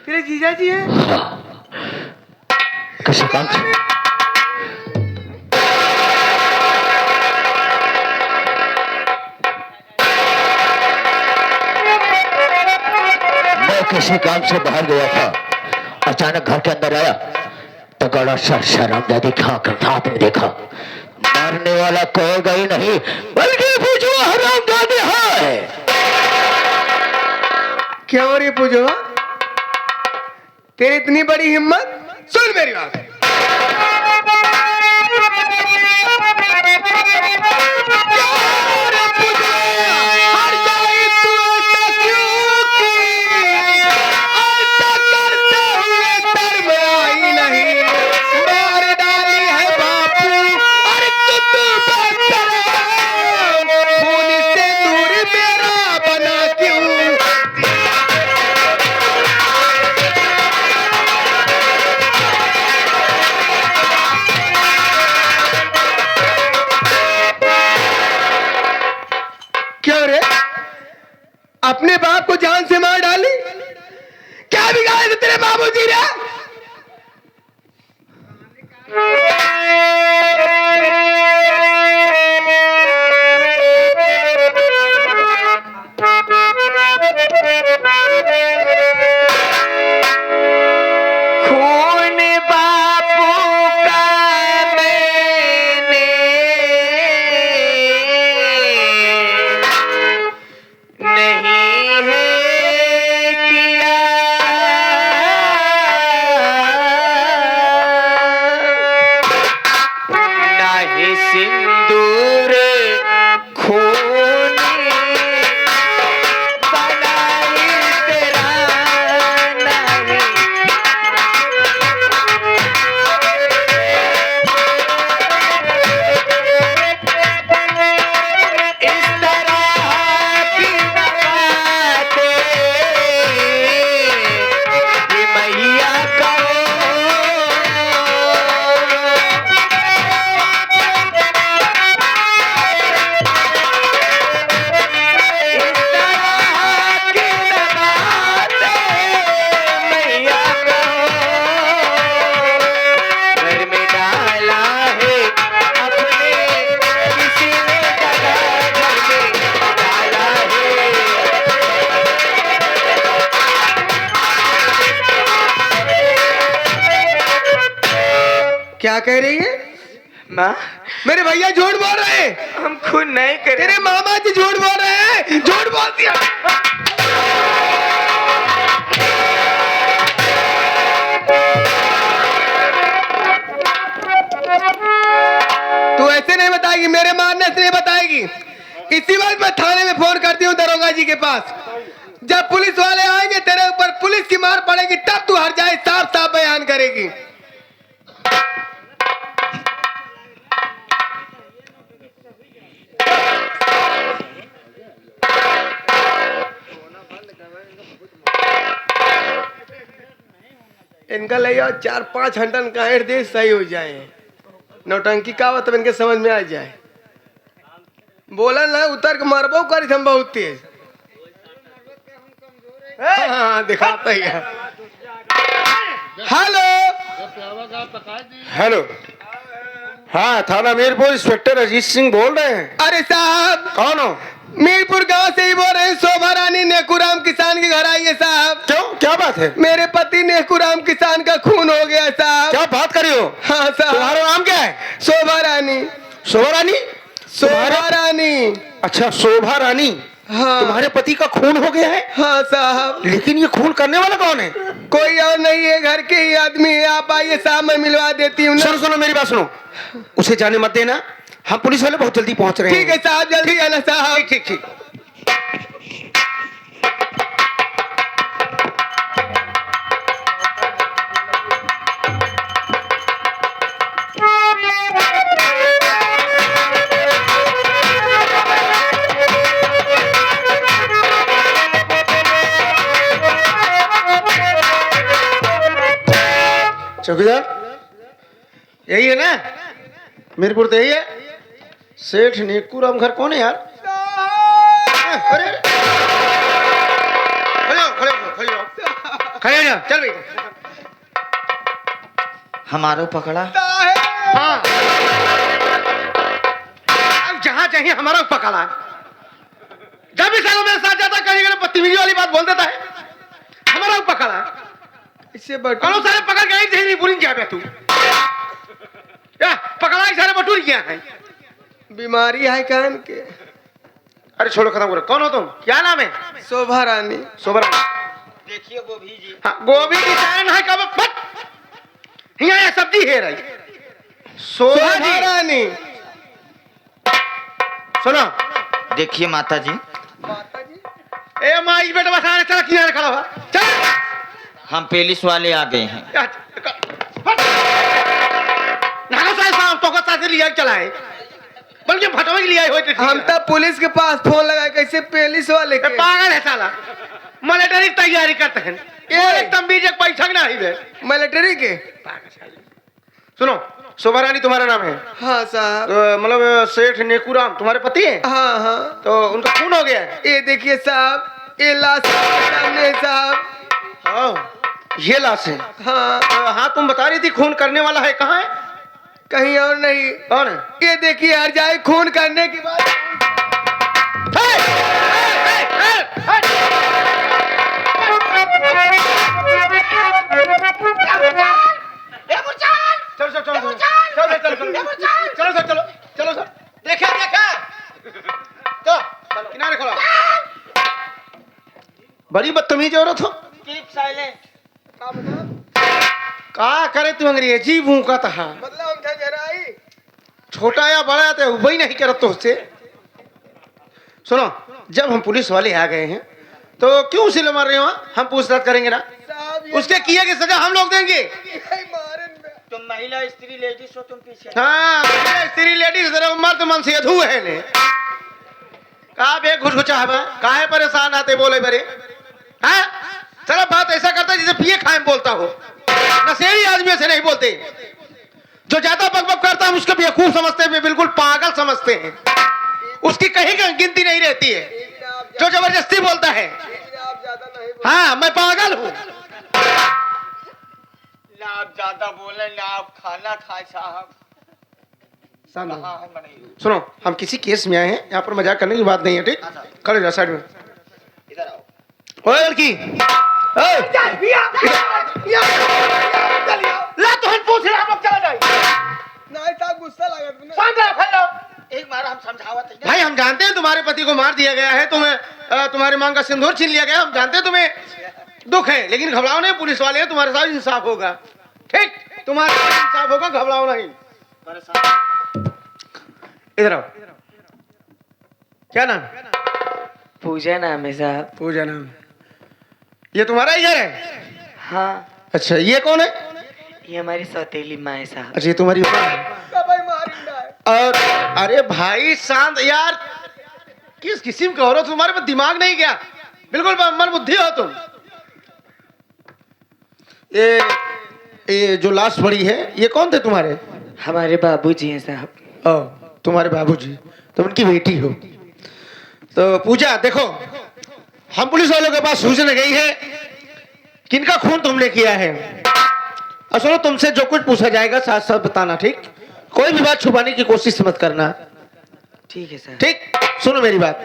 तेरे जीजा जी है? हाँ, किसी काम से मैं किसी काम से बाहर गया था, अचानक घर के अंदर आया तो बड़ा सा शर्मजादी खा कर हाथ में देखा। मारने वाला कोई गई नहीं बल्कि पूछो हरामजादी है। क्या हो रही पूजो? तेरी इतनी बड़ी हिम्मत? सुन मेरी बात। क्यों रे? अपने बाप को जान से मार डाली? क्या बिगाड़े थे तेरे बाबूजी ने? खून बापू का मैंने नहीं है किया, ना ही सिंदूर खून बनाई तेरा नहीं। इस तरह की बातें ये मैया कहो। इस तरह की बातें मैया कहो। घर में डाला है अपने किसी ने जगह, घर में डाला है। क्या कह रही है माँ? मेरे भैया झूठ बोल रहे हैं। हम खुद नहीं कर, तेरे मामा जी झूठ बोल रहे हैं। झूठ बोल दिया। तू ऐसे नहीं बताएगी, मेरे मारने से नहीं बताएगी। इसी वक्त मैं थाने में फोन करती हूँ दरोगा जी के पास। जब पुलिस वाले आएंगे तेरे ऊपर पुलिस की मार पड़ेगी, तब तू हर जाए साफ साफ बयान करेगी। इनका ले आओ 4-5 घंटा का हेड दे, सही हो जाए। नौटंकी का तब इनके समझ में आ जाए। बोला ना उतर के मारबो करी हम बहुत तेज। हाँ दिखाता ही है। हेलो हेलो, हाँ थाना मीरपुर इंस्पेक्टर अजीत सिंह बोल रहे हैं। अरे साहब, कौन हो? मीरपुर गांव से ही बोल रहे हैं। शोभा रानी नेकुराम किसान के घर आई है साहब। क्यों, क्या बात है? मेरे पति नेकुराम किसान का खून हो गया साहब। क्या बात करी हो? हाँ साहब। तुम्हारा नाम क्या है? शोभा रानी। शोभा रानी? शोभा रानी। अच्छा शोभा रानी। हाँ। तुम्हारे पति का खून हो गया है? हाँ साहब। लेकिन ये खून करने वाला कौन है? कोई और नहीं है, घर के ही आदमी है। आप आइए साहब, मैं मिलवा देती हूँ ना। सुनो सुनो मेरी बात सुनो, उसे जाने मत देना। हम पुलिस वाले बहुत जल्दी पहुंच रहे हैं। ठीक है साहब, जल्दी आना साहब। ठीक ठीक। चौकीदार यही है ना? मीरपुर तो यही है। सेठ नेकूराम घर कौन है यार? अरे खड़े हो, खड़े हो, खड़े हो। खड़े हो जाओ, चल भाई। हमारो पकड़ा हाँ, अब जहाँ चाहिए हमारा पकड़ा। जब भी सालों मेरे साथ जाता कहीं कहीं बदतमीजी वाली बात बोल देता है, हमारा पकड़ा। इससे बटू कौन सारे पकड़ के एक नहीं बोली क्या तू या पकड़ा ही सारे बटूर किया है। बीमारी है कान के। अरे छोड़ो, खत्म करो। कौन हो तुम? क्या नाम है? शोभा रानी। सोबर। देखिए गोभी जी। हाँ, गोभी की चैन है कब बट यहाँ सब्जी है रही। शोभा जी रानी। सुनो, देखिए माता जी, माता जी ए माई बेटा बस आने चला किनारे खड़ा हुआ चल। हम पुलिस वाले आ गए हैं। नागो साहब साहब तो को साथ लिया चला है, बल्कि फटवे के लिए आए होते। हम तब पुलिस के पास फोन लगाए, कैसे पुलिस वाले के? पागल है साला, मिलिट्री की तैयारी करते हैं। एकदम बीजे पैसा ना ही बे मिलिट्री के। सुनो, शोभा रानी तुम्हारा नाम है? हाँ साहब। तो मतलब सेठ नेकूराम तुम्हारे पति हैं? हाँ हाँ। तो उनका खून हो गया है? ये देखिए साहब, ये लाश सामने है साहब। हाँ, ये लाश है। हाँ, हाँ, तुम बता रही थी खून करने वाला है, कहाँ है? कहीं और नहीं। कौन है? ये देखिए, हर जाए खून करने के बाद। चलो चलो चलो चलो चलो चलो चलो चलो चलो सर, देखा देखा, चलो चलो किनारे खड़ा। बड़ी बदतमीज औरत हो। का करे तू अंग्रेजी भूखा था, मतलब हम झगड़ाई। छोटा या बड़ा तो वही नहीं करत तो उससे। सुनो, जब हम पुलिस वाले आ गए हैं तो क्यों उसे मार रहे हो? हम पूछताछ करेंगे ना, साहब ये उसके किए की सजा हम लोग देंगे। मारन में। तुम महिला स्त्री लेडीज हो, तुम पीछे। हाँ, स्त्री लेडीज मर्द मन से अधू है ने का बे घुसघुचा है, काहे परेशान आते बोले बरे। हाँ, चलो बात ऐसा करता है जैसे पिए खाए बोलता हो। नशेड़ी आदमी से नहीं बोलते, जो ज्यादा बकबक करता है उसको बेवकूफ समझते हैं, बिल्कुल पागल समझते हैं, उसकी कहीं का गिनती नहीं रहती है। जो जबरदस्ती बोलता है, आप ज्यादा नहीं। हाँ मैं पागल हूँ। ना आप ज्यादा बोले ना आप खाना खाए साहब। कहाँ है मनीष? सुनो, हम किसी केस में आए हैं, यहाँ पर मजाक करने की बात नहीं है, ठीक? खड़े जाओ साइड में। इधर आओ। ओए लड़की, ला तो हम पूछ रहे, हम लोग चला जाए। नहीं साहब, गुस्सा लगा तुमने। शांत रहो, खड़े रहो। एक बार हम समझावत हैं। भाई हम जानते हैं तुम्हारे पति को मार दिया गया है, तुम्हें तुम्हारे मांग का सिंदूर छीन लिया गया, हम जानते हैं तुम्हें दुख है, लेकिन घबराओ नहीं, पुलिस वाले हैं, तुम्हारे साथ इंसाफ होगा, ठीक? तुम्हारे साथ इंसाफ होगा, घबराओ नहीं। इधर आओ। क्या नाम? पूजा नाम है साहब। पूजा नाम। ये तुम्हारा ही घर है? हाँ, अच्छा, ये कौन है? ये हमारी सौतेली माँ है साहब। अच्छा, ये तुम्हारी माँ है। भाई मारिंदा है। और अरे भाई शांत यार, किस किस्म के हो रहे हो? तुम्हारे पास दिमाग नहीं क्या? बिल्कुल मन बुद्धि हो तुम। ये जो लाश पड़ी है, ये कौन थे तुम्हारे? हमारे बाबूजी हैं साहब। ओ, तुम्हारे बाबूजी, तुम उनकी बेटी हो। तो पूजा देखो, हम पुलिस वालों के पास सूचना गई है, किनका खून तुमने किया है। और सुनो, तुमसे जो कुछ पूछा जाएगा साथ साथ बताना, ठीक? कोई भी बात छुपाने की कोशिश मत करना, ठीक है साहब। ठीक? सुनो मेरी बात।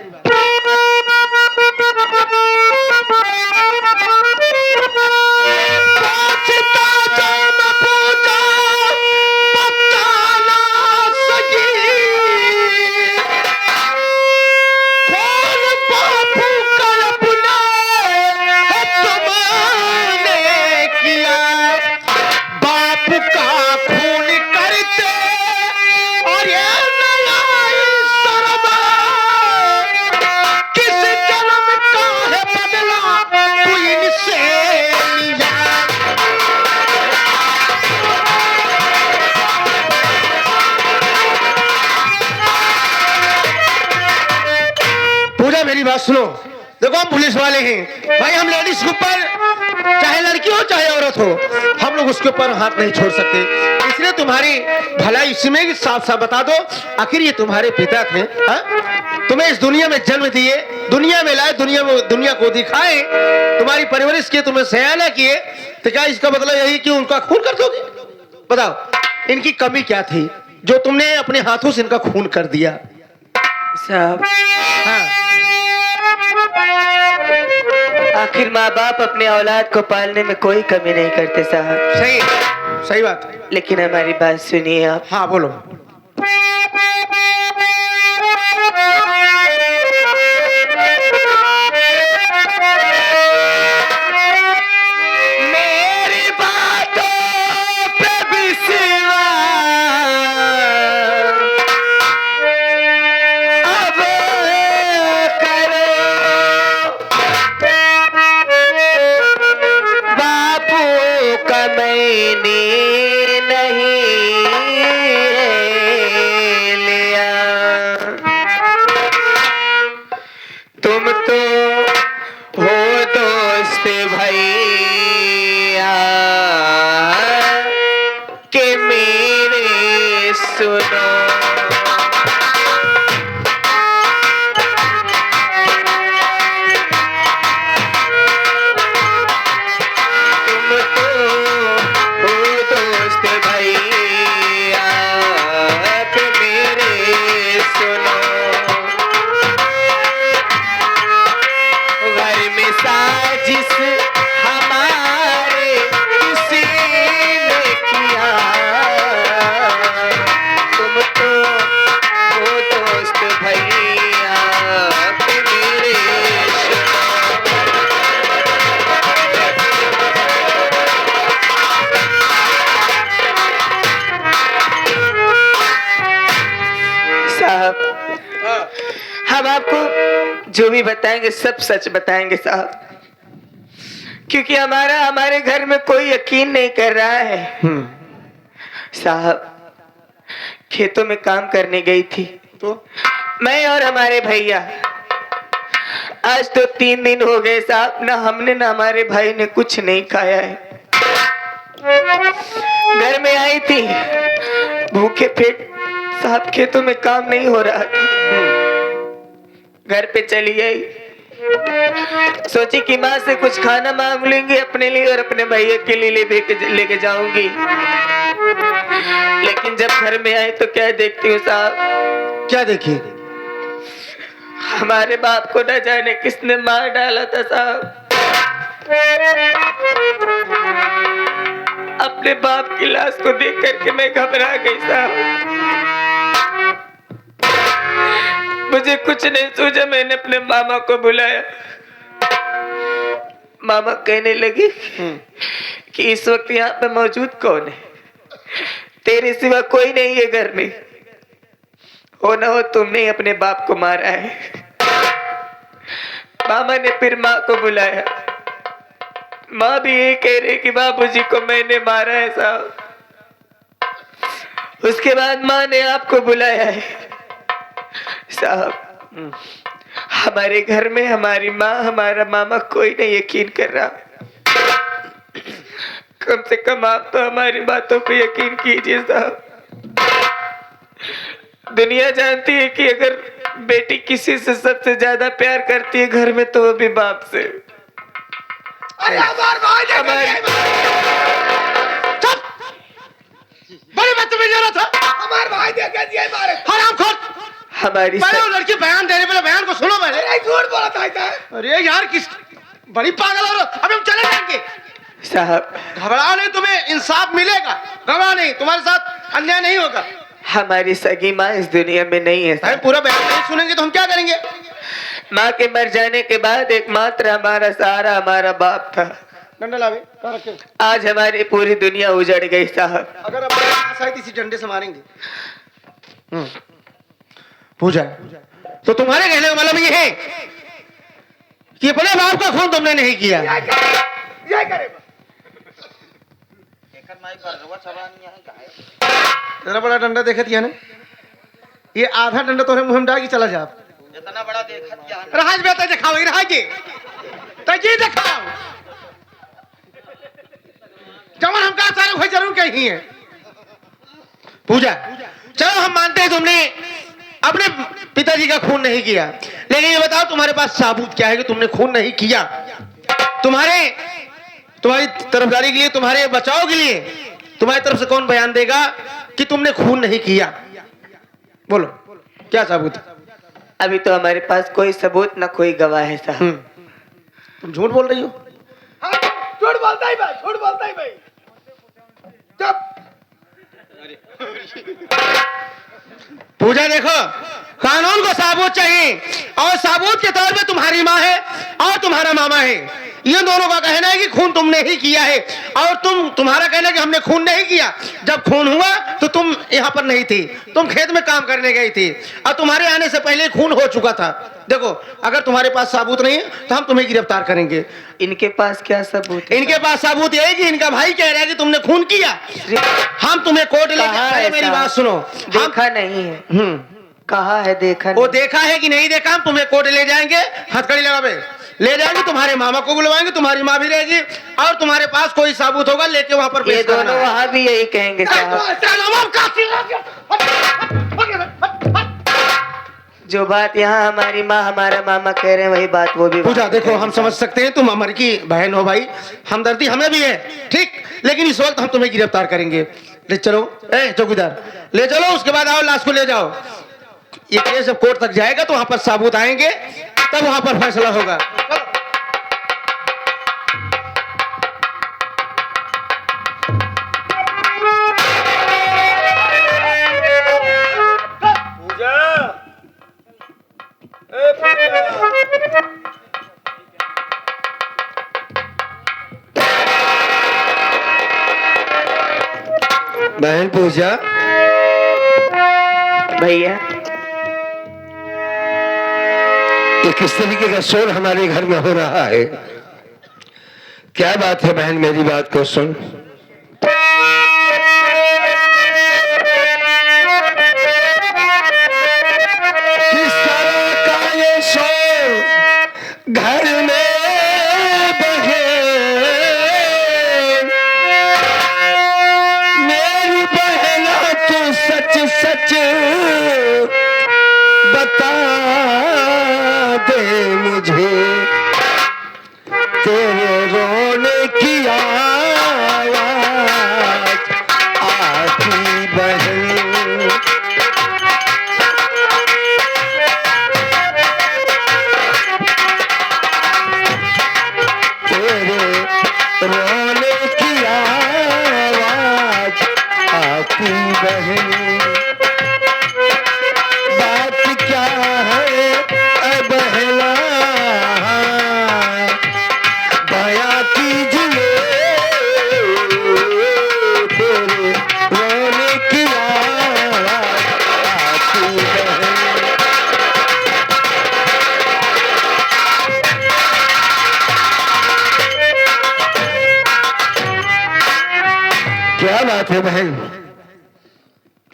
मेरी बात सुनो, देखो हम पुलिस वाले हैं भाई, हम लेडीज के ऊपर चाहे लड़की हो चाहे औरत हो, हम लोग लोग उसके ऊपर हाथ नहीं छोड़ सकते। इसलिए तुम्हारी भलाई इसमें साफ साफ बता दो, आखिर ये तुम्हारे पिता थे, हा? तुम्हें इस दुनिया में जन्म दिए, दुनिया में लाए, दुनिया को दिखाए, तुम्हारी परवरिश किए, तुम्हें सयाना किए, तो क्या इसका मतलब यही कि उनका खून कर दोगे? बताओ इनकी कमी क्या थी जो तुमने अपने हाथों से इनका खून कर दिया? साहब, हाँ, आखिर माँ बाप अपने औलाद को पालने में कोई कमी नहीं करते साहब। सही सही बात है। लेकिन हमारी बात सुनिए आप। हाँ बोलो। मेरी बातों पे विश्वास अब करो, बापू का मैंने नहीं लिया। तुम तो हो दोस्त भैया के मेरे सुनो। तुम तो हो दोस्त भैया के मेरे सुनो। घर में साजिश हमारे किसी ने किया। तुम तो हो दोस्त भैया के मेरे सुनो। साहब, हम आपको जो भी बताएंगे सब सच बताएंगे साहब, क्योंकि हमारे घर में कोई यकीन नहीं कर रहा है। साहब, खेतों में काम करने गई थी तो मैं और हमारे भैया, आज तो 3 दिन हो गए साहब, ना हमने ना हमारे भाई ने कुछ नहीं खाया है। घर में आई थी भूखे पेट साहब, खेतों में काम नहीं हो रहा था, घर पे चली आई, सोची कि माँ से कुछ खाना मांग लेंगे अपने लिए और अपने भैया के लिए लेके जाऊंगी। लेकिन जब घर में आई तो क्या देखती हूँ साहब, क्या देखी? हमारे बाप को न जाने किसने मार डाला था साहब। अपने बाप की लाश को देख करके मैं घबरा गई साहब। मुझे कुछ नहीं सूझा, मैंने अपने मामा को बुलाया। मामा कहने लगी कि इस वक्त यहाँ पे मौजूद कौन है? तेरे सिवा कोई नहीं है घर में, हो न हो तुमने अपने बाप को मारा है। मामा ने फिर माँ को बुलाया, माँ भी यही कह रही कि बाबूजी को मैंने मारा है साहब। उसके बाद माँ ने आपको बुलाया है साहब। हमारे घर में हमारी माँ, हमारा मामा कोई नहीं यकीन कर रहा। कम से कम आप तो हमारी बातों पे यकीन कीजिए साहब। दुनिया जानती है कि अगर बेटी किसी से सबसे ज्यादा प्यार करती है घर में तो वो भी बाप से। बड़े बदतमीज हो रहा था। हमारे भाई देख दिया मारे। हरामखोर। हमारी पहले वो लड़की बयान देने पहले बयान को सुनो पहले। अरे झूठ बोला था साहब। अरे यार किस बड़ी पागल हो रहा। अभी हम चले जाएंगे। साहब, घबराओ नहीं, तुम्हें इंसाफ मिलेगा। घबराओ नहीं, तुम्हारे साथ अन्याय नहीं होगा। हमारी सगी माँ इस दुनिया में नहीं है भाई साहब। पूरा बयान नहीं सुनेंगे तो हम क्या करेंगे? माँ के मर जाने के बाद एकमात्र हमारा सहारा हमारा बाप था। डंडा लावे कहाँ रखे हो? आज हमारी पूरी दुनिया उजड़ गई साहब। अगर अपने पास आए तो इसी डंडे से मारेंगे। पूजा, तो तुम्हारे कहने का मतलब ये है कि अपने बाप का खून तुमने नहीं किया। इतना बड़ा डंडा देखा दिया ना, ये आधा डंडा तो मुंह में डाल के चला जा। इतना बड़ा देखा क्या है? राज बेटा दिखाओ, राज तो जी दिखाओ। जमन हम कहा नहीं है। पूजा, चलो हम मानते हैं तुमने अपने पिताजी का खून नहीं किया, लेकिन ये बताओ तुम्हारे पास सबूत क्या है कि तुमने खून नहीं किया? तुम्हारी तरफदारी के लिए, तुम्हारे बचाव के लिए तुम्हारी तरफ से कौन बयान देगा कि तुमने खून नहीं किया? बोलो क्या सबूत? अभी तो हमारे पास कोई सबूत ना कोई गवाह है साहब। तुम झूठ बोल रही हो। हाँ, झूठ बोलता ही भाई, झूठ बोलता ही भाई। चुप। पूजा देखो, कानून को सबूत चाहिए और सबूत के तौर पे तुम्हारी माँ है और तुम्हारा मामा है, ये दोनों का कहना है कि खून तुमने ही किया है और तुम्हारा कहना है कि हमने खून नहीं किया। जब खून हुआ तो तुम यहाँ पर नहीं थी, तुम खेत में काम करने गई थी और तुम्हारे आने से पहले खून हो चुका था। देखो, अगर तुम्हारे पास सबूत नहीं है तो हम तुम्हें गिरफ्तार करेंगे। इनके पास क्या सबूत है? इनके पास सबूत यही कि इनका भाई कह रहा है कि तुमने खून किया। हम तुम्हें कोर्ट ले कहाँ है मेरी साहब? बात सुनो, देखा नहीं है। कहा है देखा वो नहीं? देखा है कि नहीं देखा, हम तुम्हें कोर्ट ले जाएंगे, हथकड़ी लगावे ले जाएंगे, तुम्हारे मामा को बुलवाएंगे, तुम्हारी माँ भी रहेगी और तुम्हारे पास कोई सबूत होगा लेके वहां पर ये पेश करना दोनों है। वहाँ भी यही कहेंगे साहब। जो बात यहाँ हमारी माँ हमारा मामा कह रहे हैं वही बात वो भी पूजा वहाँ देखो, कहेंगे हम समझ सकते हैं तुम अमर की बहन हो भाई, हमदर्दी हमें भी है, ठीक, लेकिन इस वक्त हम तुम्हें गिरफ्तार करेंगे। ले चलो चौकीदार, ले चलो, उसके बाद आओ लाश को ले जाओ। ये केस जब कोर्ट तक जाएगा तो वहां पर सबूत आएंगे, तब वहां पर फैसला होगा। बहन पूजा, भैया। ये किस तरीके का शोर हमारे घर में हो रहा है? क्या बात है बहन, मेरी बात को सुन। किस तरह का ये शोर घर में बहे, मेरी बहना तू सच सच बता दे मुझे, तेरे रोने की आवाज आती बहन। तेरे रोने की आवाज आती बहन। बात क्या है बहना, बयां कीजिए, तेरे रोने की आवाज आती बहन। क्या बात है बहन,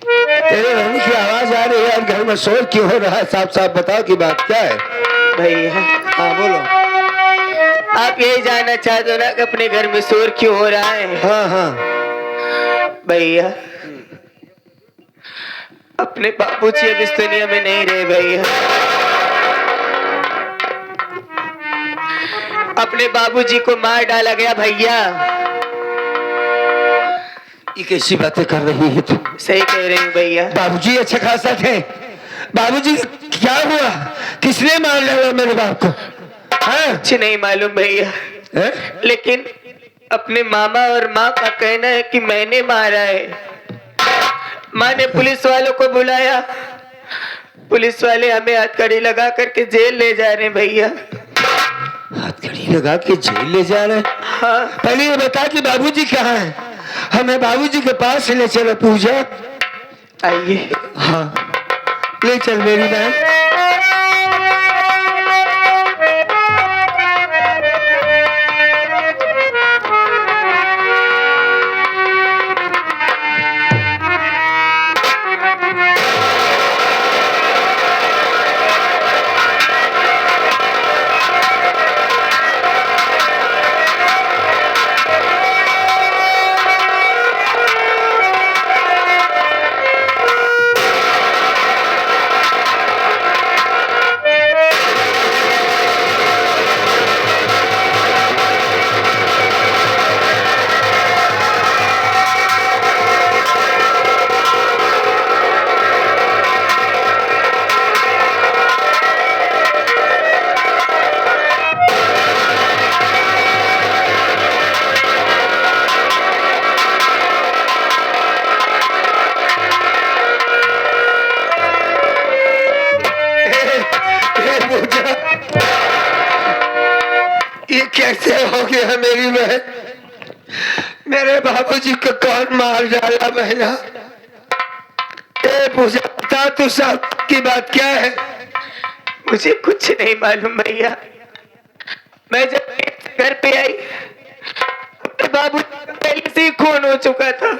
तेरे रोने की आवाज आ रही है और घर में शोर क्यों हो रहा है? साफ साफ बताओ कि बात क्या है? भैया, हाँ बोलो। आप यही जानना चाहते हो ना कि अपने घर में शोर क्यों हो रहा है? हाँ हाँ, भैया, अपने बाबूजी अब इस दुनिया में नहीं रहे भैया। अपने बाबूजी को मार डाला गया भैया। ये कैसी बातें कर रही है तू? सही कह रही हूँ भैया। बाबूजी अच्छा खासा थे, बाबूजी क्या हुआ? किसने मार डाला मेरे बाप को? हाँ? कुछ नहीं मालूम भैया, हैं? लेकिन अपने मामा और माँ का कहना है कि मैंने मारा है। माँ ने पुलिस वालों को बुलाया, पुलिस वाले हमें हथकड़ी लगा करके जेल ले जा रहे हैं भैया। हथकड़ी लगा के जेल ले जा रहे? हाँ। पहले ये बता कि बाबूजी कहाँ है, हमें बाबूजी के पास ले चलो। पूजा आइए। हाँ, ले चल मेरी बहन। कैसे हो गया मेरी बहन? मेरे बाबूजी को कौन मार डाला बहना? ए पूजा, बता तू साहब की बात क्या है? मुझे कुछ नहीं मालूम भैया। मैं जब घर पे आई तो बाबू पहले से ही खून हो चुका था।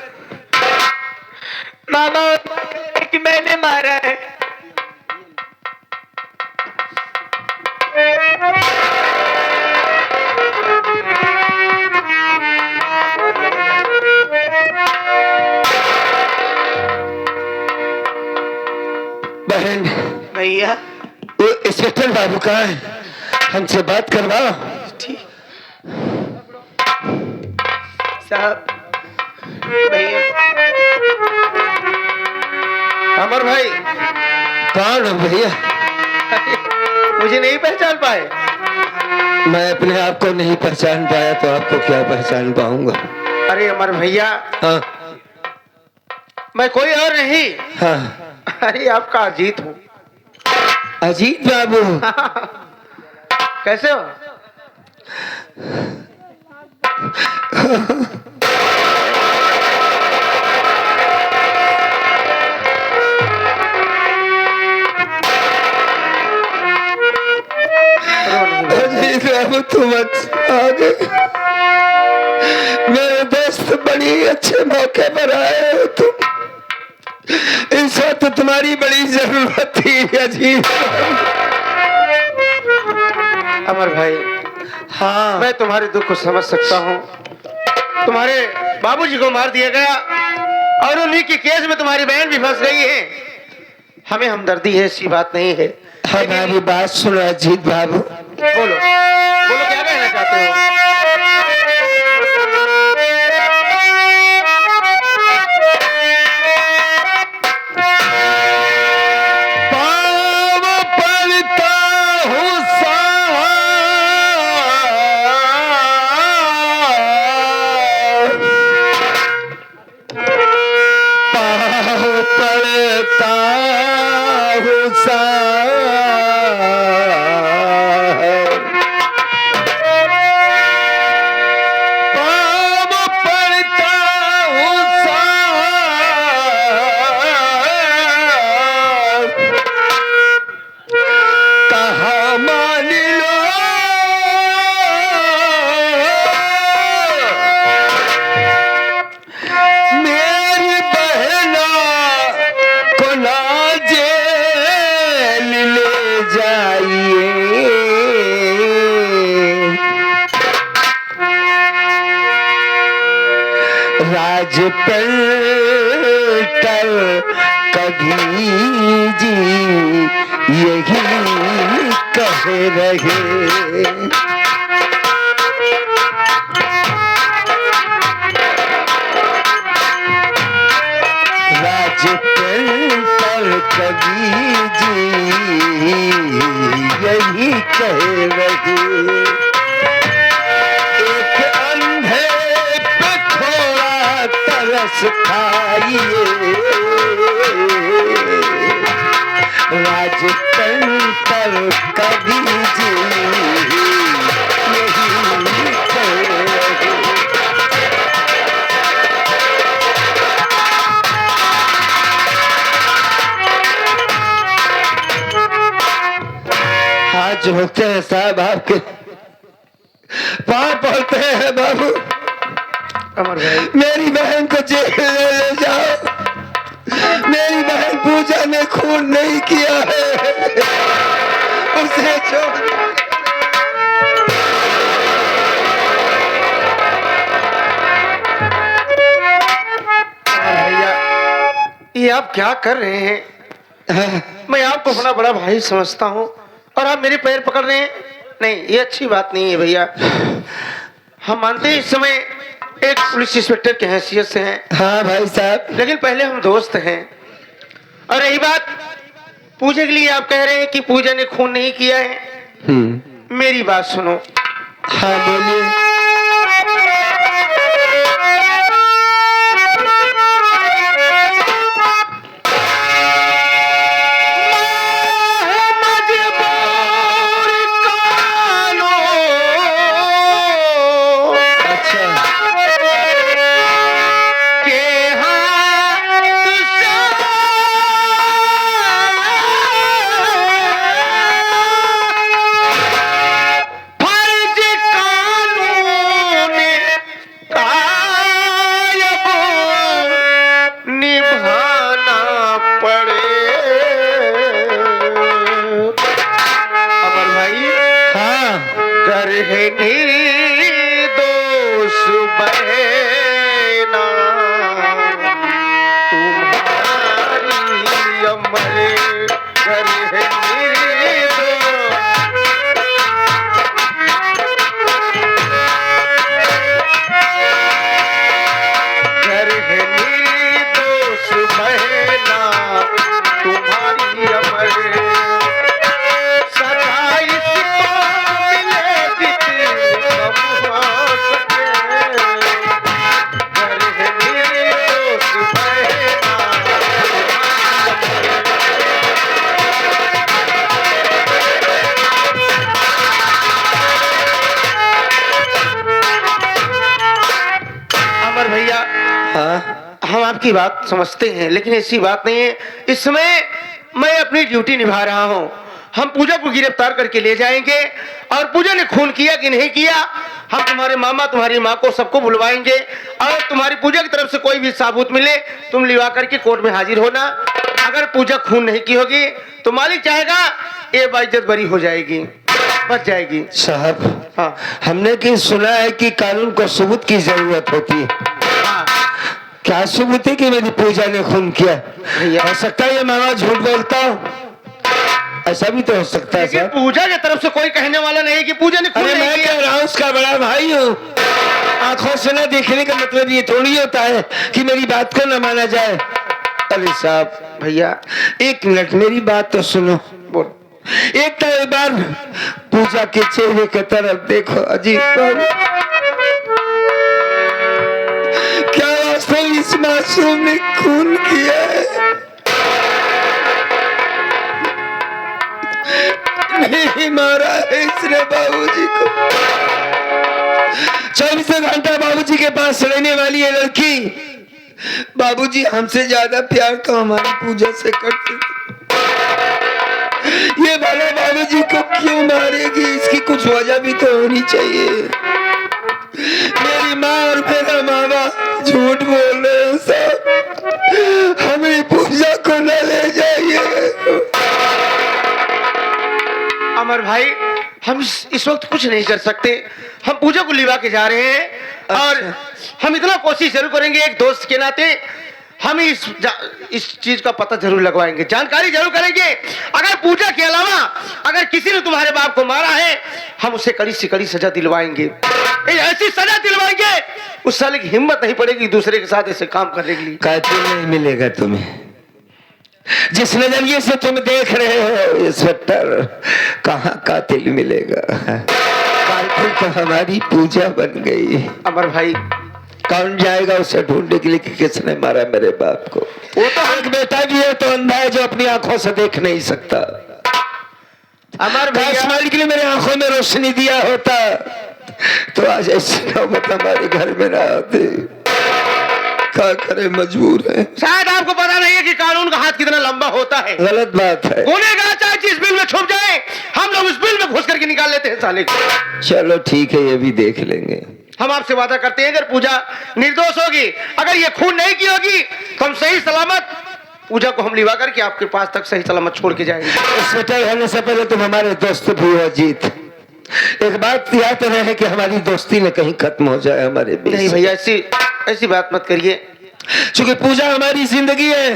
मामा कि मैंने मारा है। बहन, भैया वो इंस्पेक्टर बाबू कहाँ है? हमसे बात करवाओ। ठीक साहब। भैया अमर भाई, कौन हो भैया? मुझे नहीं पहचान पाए? मैं अपने आप को नहीं पहचान पाया तो आपको क्या पहचान पाऊंगा? अरे अमर भैया, हाँ मैं कोई और नहीं। हाँ, अरे आपका अजीत हूँ। अजीत बाबू। कैसे हो? अजीत बाबू तुम आ गए। मेरे दोस्त बड़ी अच्छे मौके पर आए हो तुम। इस वक्त तुम्हारी बड़ी जरूरत थी अजीत। अमर भाई, हाँ, मैं तुम्हारे दुख को समझ सकता हूँ। तुम्हारे बाबूजी को मार दिया गया और उन्हीं के केस में तुम्हारी बहन भी फंस गई है। हमें हमदर्दी है, ऐसी बात नहीं है। हमारी बात सुनो अजीत बाबू। बोलो बोलो, क्या कहना चाहते हो? पाँव पड़ता हूँ पाँव पड़ता हूँ पाँव पड़ता हूँ कहाँ मान लो मेरी बहना को ना जेल ले जाइए। राज पर कभी जी यही कह रहे। राज पर कभी जी यही कह रहे। एक अंधे पे थोड़ा तरस खाइए। राज पर कभी जी यही कह रहे। हाथ जोड़ते हैं साहब, आपके पाँव पड़ते हैं बाबू। अमर भाई, मेरी बहन को जेल ले जाओ। मेरी बहन पूजा ने खून नहीं किया है, उसे छोड़। भैया, ये आप क्या कर रहे हैं? मैं आपको अपना बड़ा भाई समझता हूँ और आप मेरे पैर पकड़ रहे हैं। नहीं, ये अच्छी बात नहीं है भैया। हम मानते हैं इस समय एक पुलिस इंस्पेक्टर की हैसियत से हैं, हाँ भाई साहब, लेकिन पहले हम दोस्त हैं। और रही बात पूजा के लिए, आप कह रहे हैं कि पूजा ने खून नहीं किया है। मेरी बात सुनो। हाँ बोलिए। निर्दोष बहना तुम्हारी अमर घर है निर्दोष। घर है निर्दोष बहना तुम्हारी अमर सदा इसको मिले जितने कम हो सके। घर है निर्दोष बहना अमर भैया, हाँ हम आपकी बात समझते हैं, लेकिन ऐसी बात नहीं है। इसमें मैं अपनी ड्यूटी निभा रहा हूँ। हम पूजा को गिरफ्तार करके ले जाएंगे और पूजा ने खून किया कि नहीं किया, हम तुम्हारे मामा तुम्हारी माँ को सबको बुलवाएंगे और तुम्हारी पूजा की तरफ से कोई भी साबूत मिले तुम लिवा करके कोर्ट में हाजिर होना। अगर पूजा खून नहीं की होगी तो मालिक चाहेगा ये बाइज्जत बरी हो जाएगी, बच जाएगी। साहब, हाँ हमने कि सुना है कि कानून को सबूत की जरूरत होती है। हाँ क्या सबूत है कि मेरी पूजा ने खून किया? भैया। हो सकता है ये मामा झूठ बोलता हो, ऐसा भी तो हो सकता है लेकिन सर। पूजा की तरफ से कोई कहने वाला नहीं कि पूजा ने खून अरे नहीं मैं किया। कह रहा हूँ उसका बड़ा भाई हूँ। आंखों से न देखने का मतलब ये थोड़ी होता है कि मेरी बात को न माना जाए। अरे साहब भैया एक मिनट मेरी बात तो सुनो। बोल। एक तो एक बार पूजा के चेहरे की तरफ देखो अजीब बाबू। क्या वास्तव में इस मासूम ने खून किया है? नहीं मारा है इसने बाबूजी को। 24 घंटा बाबूजी के पास रहने वाली है लड़की। बाबूजी हमसे ज्यादा प्यार तो हमारी पूजा से करते थे। ये भला बाबूजी को क्यों मारेगी? इसकी कुछ वजह भी तो होनी चाहिए। मेरी माँ और मेरा मामा झूठ बोल रहे हैं साहब। हमारी पूजा को न ले जाइए। अमर भाई, हम इस वक्त कुछ नहीं कर सकते। हम पूजा को लिवा के जा रहे हैं और हम इतना कोशिश जरूर करेंगे एक दोस्त के नाते। हम इस चीज का पता जरूर लगवाएंगे, जानकारी जरूर करेंगे। अगर पूजा के अलावा अगर किसी ने तुम्हारे बाप को मारा है, हम उसे कड़ी से कड़ी सजा दिलवाएंगे। ऐसी सजा दिलवाएंगे उस साले की हिम्मत नहीं पड़ेगी दूसरे के साथ ऐसे काम करने के लिए। कातिल नहीं मिलेगा तुम्हें। जिस नजरिए से तुम देख रहे हो इंस्पेक्टर, कहाँ कातिल मिलेगा? कातिल तो हमारी पूजा बन गई। अमर भाई, कौन जाएगा उसे ढूंढने के लिए कि किसने मारा मेरे बाप को? वो तो एक बेटा भी है तो अंधा है जो अपनी आंखों से देख नहीं सकता। अमर भैया, मालिक ने मेरे आंखों में रोशनी दिया होता तो आज ऐसी नौबत हमारे घर में ना आती। क्या करे, मजबूर है। शायद आपको पता नहीं है कि कानून का हाथ कितना लंबा होता है। गलत बात है। गुनहगार चाहे जिस बिल में छुप जाए, हम लोग उस बिल में घुस करके निकाल लेते हैं साले को। चलो ठीक है, ये भी देख लेंगे। हम आपसे वादा करते हैं अगर पूजा निर्दोष होगी, अगर ये खून नहीं की होगी तो हम सही सलामत पूजा को हम लिवा करके आपके पास तक सही सलामत छोड़ के जाएंगे। सेटल होने से पहले तुम हमारे दोस्त भी हो अजीत। एक बात याद रहे कि हमारी दोस्ती न कहीं खत्म हो जाए हमारे बीच। नहीं भैया, ऐसी बात मत करिए। क्योंकि पूजा हमारी जिंदगी है।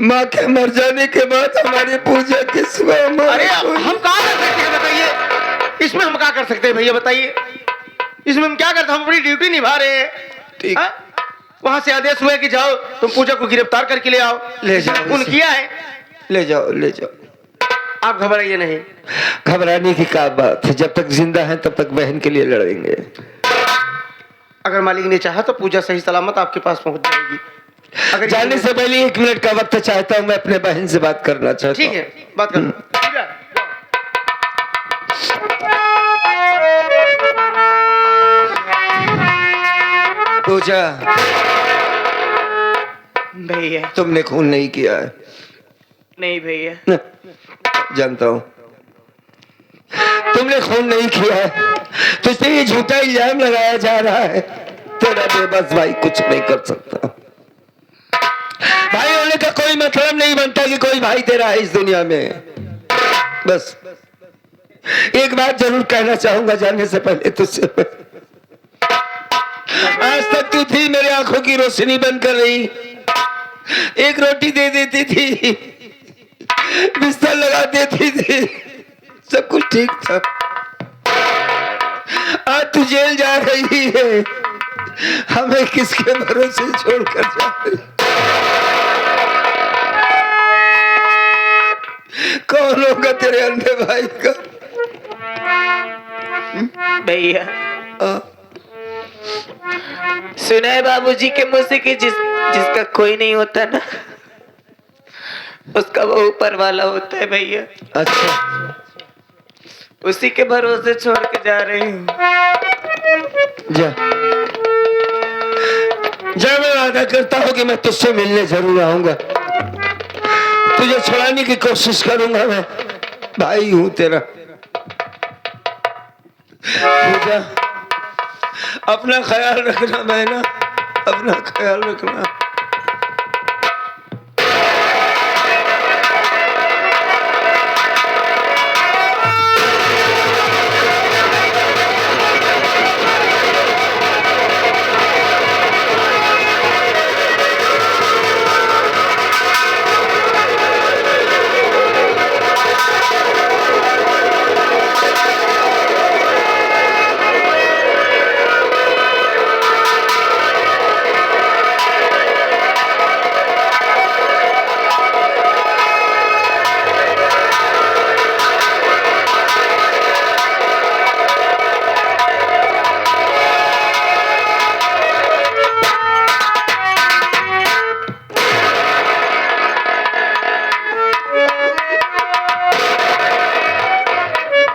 माँ के मर जाने के बाद हमारी पूजा के सिवा अरे हम क्या कर सकते हैं बताइए? इसमें हम क्या कर सकते हैं भैया बताइए? इसमें हम क्या करते हैं? हम अपनी ड्यूटी निभा रहे हैं। ठीक। वहां से आदेश हुआ कि जाओ तुम पूजा को गिरफ्तार करके ले आओ। ले जाओ, खून किया है, ले जाओ ले जाओ। आप घबराइए नहीं। घबराने की क्या बात है? जब तक जिंदा है तब तक बहन के लिए लड़ेंगे। अगर मालिक ने चाहा तो पूजा सही सलामत आपके पास पहुंच जाएगी। अगर जाने से पहले 1 मिनट का वक्त चाहता हूँ, मैं अपने बहन से बात करना चाहता हूँ। ठीक है, बात करो। पूजा, भैया तुमने खून नहीं किया है। नहीं भैया, जानता हूँ तुमने खून नहीं किया है। तुझसे ये झूठा इल्जाम लगाया जा रहा है। तेरा बेबस भाई कुछ नहीं कर सकता। भाई होने का कोई मतलब नहीं बनता कि कोई भाई तेरा है इस दुनिया में। बस एक बात जरूर कहना चाहूंगा जाने से पहले तुझसे। आज तक तू थी मेरे आंखों की रोशनी बन कर रही, एक रोटी दे देती थी, बिस्तर लगा देती थी, सब कुछ ठीक था। आज तू जेल जा रही है, हमें किसके भरोसे छोड़कर जा रही? कौन होगा तेरे अंधे भाई का? भैया सुना है बाबूजी के मुंह से कि जिसका कोई नहीं होता ना, उसका वो ऊपर वाला होता है भैया। अच्छा, उसी के भरोसे छोड़ के जा रही हूँ। जा जा, मैं वादा करता हूँ कि मैं तुझसे मिलने जरूर आऊंगा, तुझे छुड़ाने की कोशिश करूंगा। मैं भाई हूं तेरा। पूजा, अपना ख्याल रखना बहना, अपना ख्याल रखना।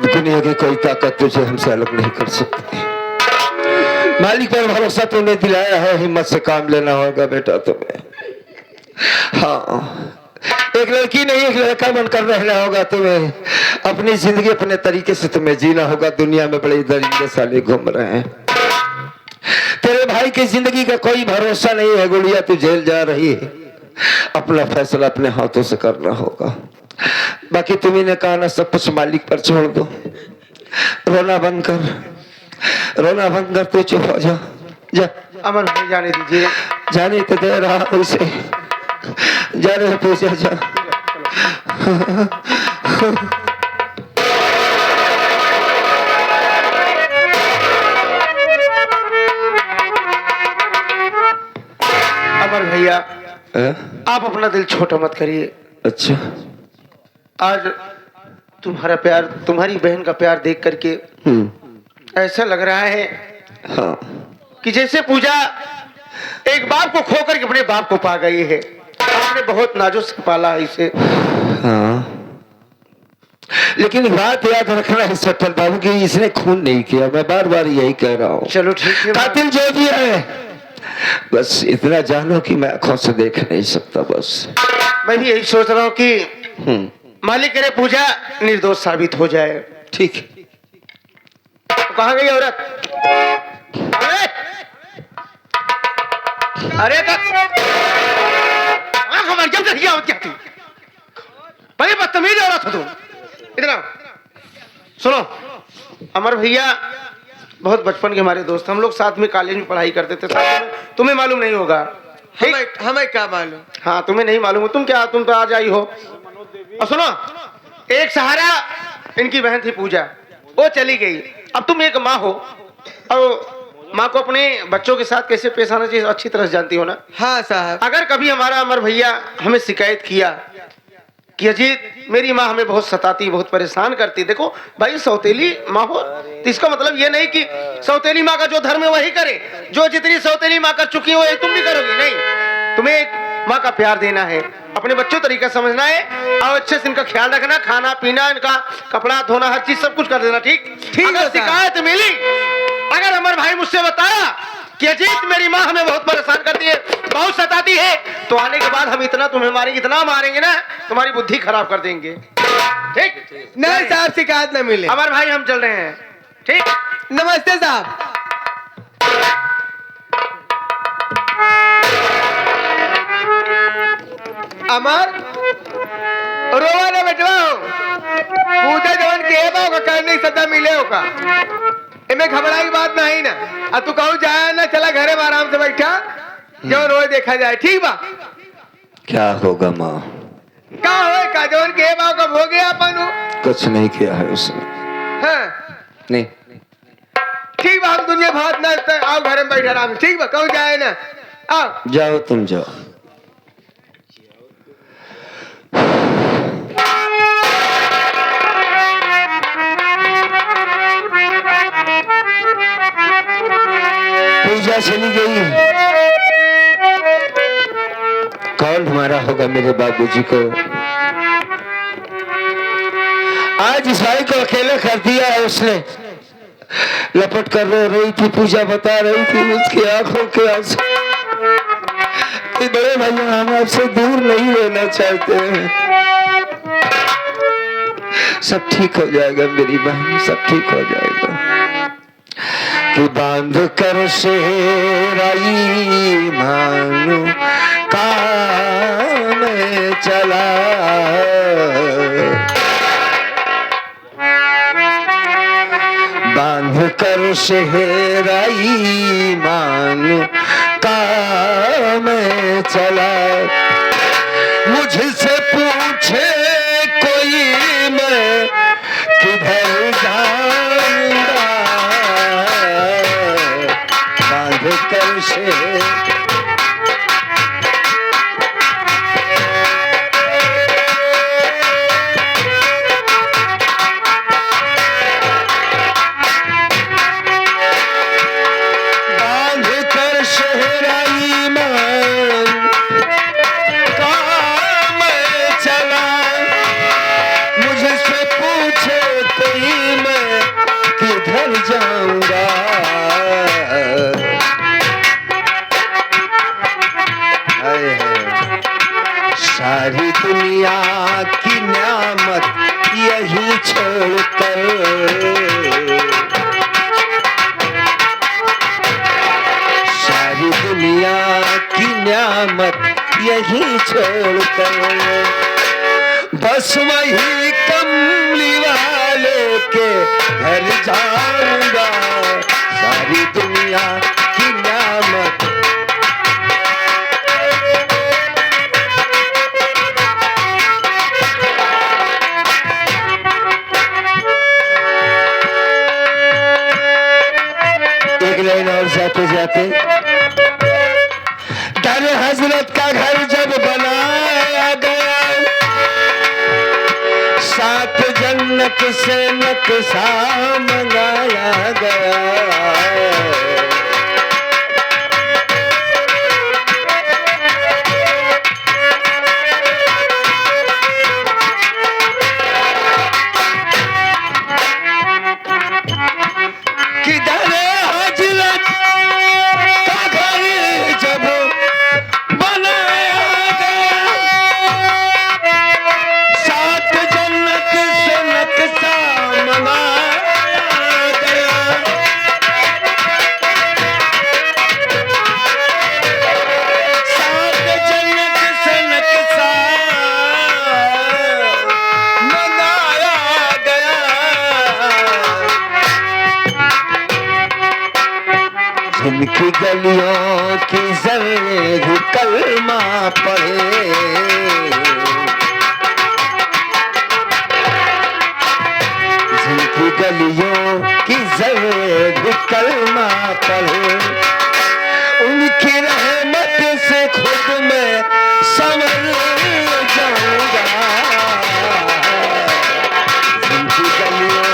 दुनिया की कोई ताकत तुझे हमसे अलग नहीं कर सकती। मालिक पर भरोसा तूने दिलाया है, हिम्मत से काम लेना होगा बेटा तुम्हें। हाँ, एक लड़की नहीं एक लड़का बनकर रहना होगा तुम्हें। अपनी जिंदगी अपने तरीके से तुम्हें जीना होगा। दुनिया में बड़े दरिंदे साले घूम रहे हैं, तेरे भाई की जिंदगी का कोई भरोसा नहीं है। गुड़िया तू जेल जा रही है, अपना फैसला अपने हाथों से करना होगा। बाकी तुम्ही ने कहा ना, सब कुछ मालिक पर छोड़ दो। रोना बंद कर, रोना बंद कर, तू चुप हो जा। जा अमर भाई जाने दीजिए। जाने तो दे रहा उसे, जा रहे पूजा जा। अमर भैया आप अपना दिल छोटा मत करिए। अच्छा, आज तुम्हारा प्यार, तुम्हारी बहन का प्यार देख करके ऐसा लग रहा है हाँ, कि जैसे पूजा एक बाप को खो करके अपने बाप को पा गई है। आपने बहुत नाजुक से पाला है इसे। हाँ, लेकिन एक बात याद रखना है सट्टल बाबू की, इसने खून नहीं किया। मैं बार बार यही कह रहा हूँ। चलो ठीक है, कातिल जो भी है, बस इतना जानो कि मैं आंखों से देख नहीं सकता। बस मैं भी यही सोच रहा हूँ कि मालिक करे पूजा निर्दोष साबित हो जाए। ठीक। तो कहाँ गई औरत? अरे अरे हमारी जब तक आवत क्या थी? बड़ी बदतमीज औरत हो तुम। इधर आओ। सुनो, अमर भैया बहुत बचपन के हमारे दोस्त, हम लोग साथ में कॉलेज में पढ़ाई करते थे। तुम्हें मालूम नहीं होगा। हमें क्या मालूम? हाँ, तुम्हें नहीं मालूम हो। तुम क्या, तुम तो आज आई हो। और सुनो, एक सहारा इनकी बहन थी पूजा, वो चली गई। अब तुम एक माँ हो और माँ को अपने बच्चों के साथ कैसे पेश आना चाहिए अच्छी तरह से जानती हो ना। हाँ साहब। अगर कभी हमारा अमर भैया हमें शिकायत किया कि अजीत मेरी माँ हमें बहुत सताती, बहुत परेशान करती, देखो भाई सौतेली माँ हो तो इसका मतलब ये नहीं कि सौतेली माँ का जो धर्म है वही करे। जो जितनी सौतेली माँ कर चुकी हो तुम भी करोगी, नहीं। तुम्हें एक माँ का प्यार देना है, अपने बच्चों तरीका समझना है और अच्छे से इनका ख्याल रखना, खाना पीना, इनका कपड़ा धोना, हर चीज सब कुछ कर देना। ठीक ठीक है। अगर शिकायत मिली, अगर अमर भाई मुझसे बताया कि अजीत मेरी माँ हमें बहुत परेशान करती है, बहुत सताती है, तो आने के बाद हम इतना तुम्हें मारेंगे, इतना मारेंगे ना तुम्हारी बुद्धि खराब कर देंगे। ठीक? नहीं साहब, शिकायत न मिले। अमर भाई हम चल रहे हैं। ठीक, नमस्ते साहब। अमर रोवा ना बेटवा, पूजा जवन के बाव का गद्दा मिले होगा इनमें घबरा की बात नहीं ना। अब तू कहूँ जाए ना, चला घरे में आराम से बैठा जो रोज देखा जाए, ठीक बा? क्या होगा माँ? का होए का जवन के बाव कब हो गया अपन? कुछ नहीं किया है उसने। हाँ नहीं ठीक बा, हम दुनिया भात ना आओ घरे में बैठा आराम से, ठीक बा? कहूँ जाए ना, आओ। जाओ तुम जाओ। पूजा चली गई। कौन हमारा होगा मेरे बाबूजी को? आज इस भाई को अकेला कर दिया है उसने। लपट कर रो रही थी, पूजा बता रही थी उसकी आंखों के आंसू। बड़े भैया हम आपसे दूर नहीं रहना चाहते हैं। सब ठीक हो जाएगा मेरी बहन, सब ठीक हो जाएगा। कि बांध कर शेराई मानो काम चला, बांध कर शेराई मानो काम चला। मुझसे पूछे कोई मैं किधर जाऊंगा, बांध कर शेर सारी दुनिया की न्यामत यही छोड़कर, सारी दुनिया की न्यामत यही छोड़कर, बस वही कमली वाले के घर जाऊंगा। सारी दुनिया की न्यामत और जाते जाते दर हजरत का घर जब बनाया गया, सात जन्नत से नक्शा मंगाया गया। जिनकी गलियों की जर्रे कलमा पढ़े, जिनकी गलियों की जर्रे कलमा पढ़े, उनकी रहमत से खुद मैं संवर जाऊंगा। जिनकी गलियों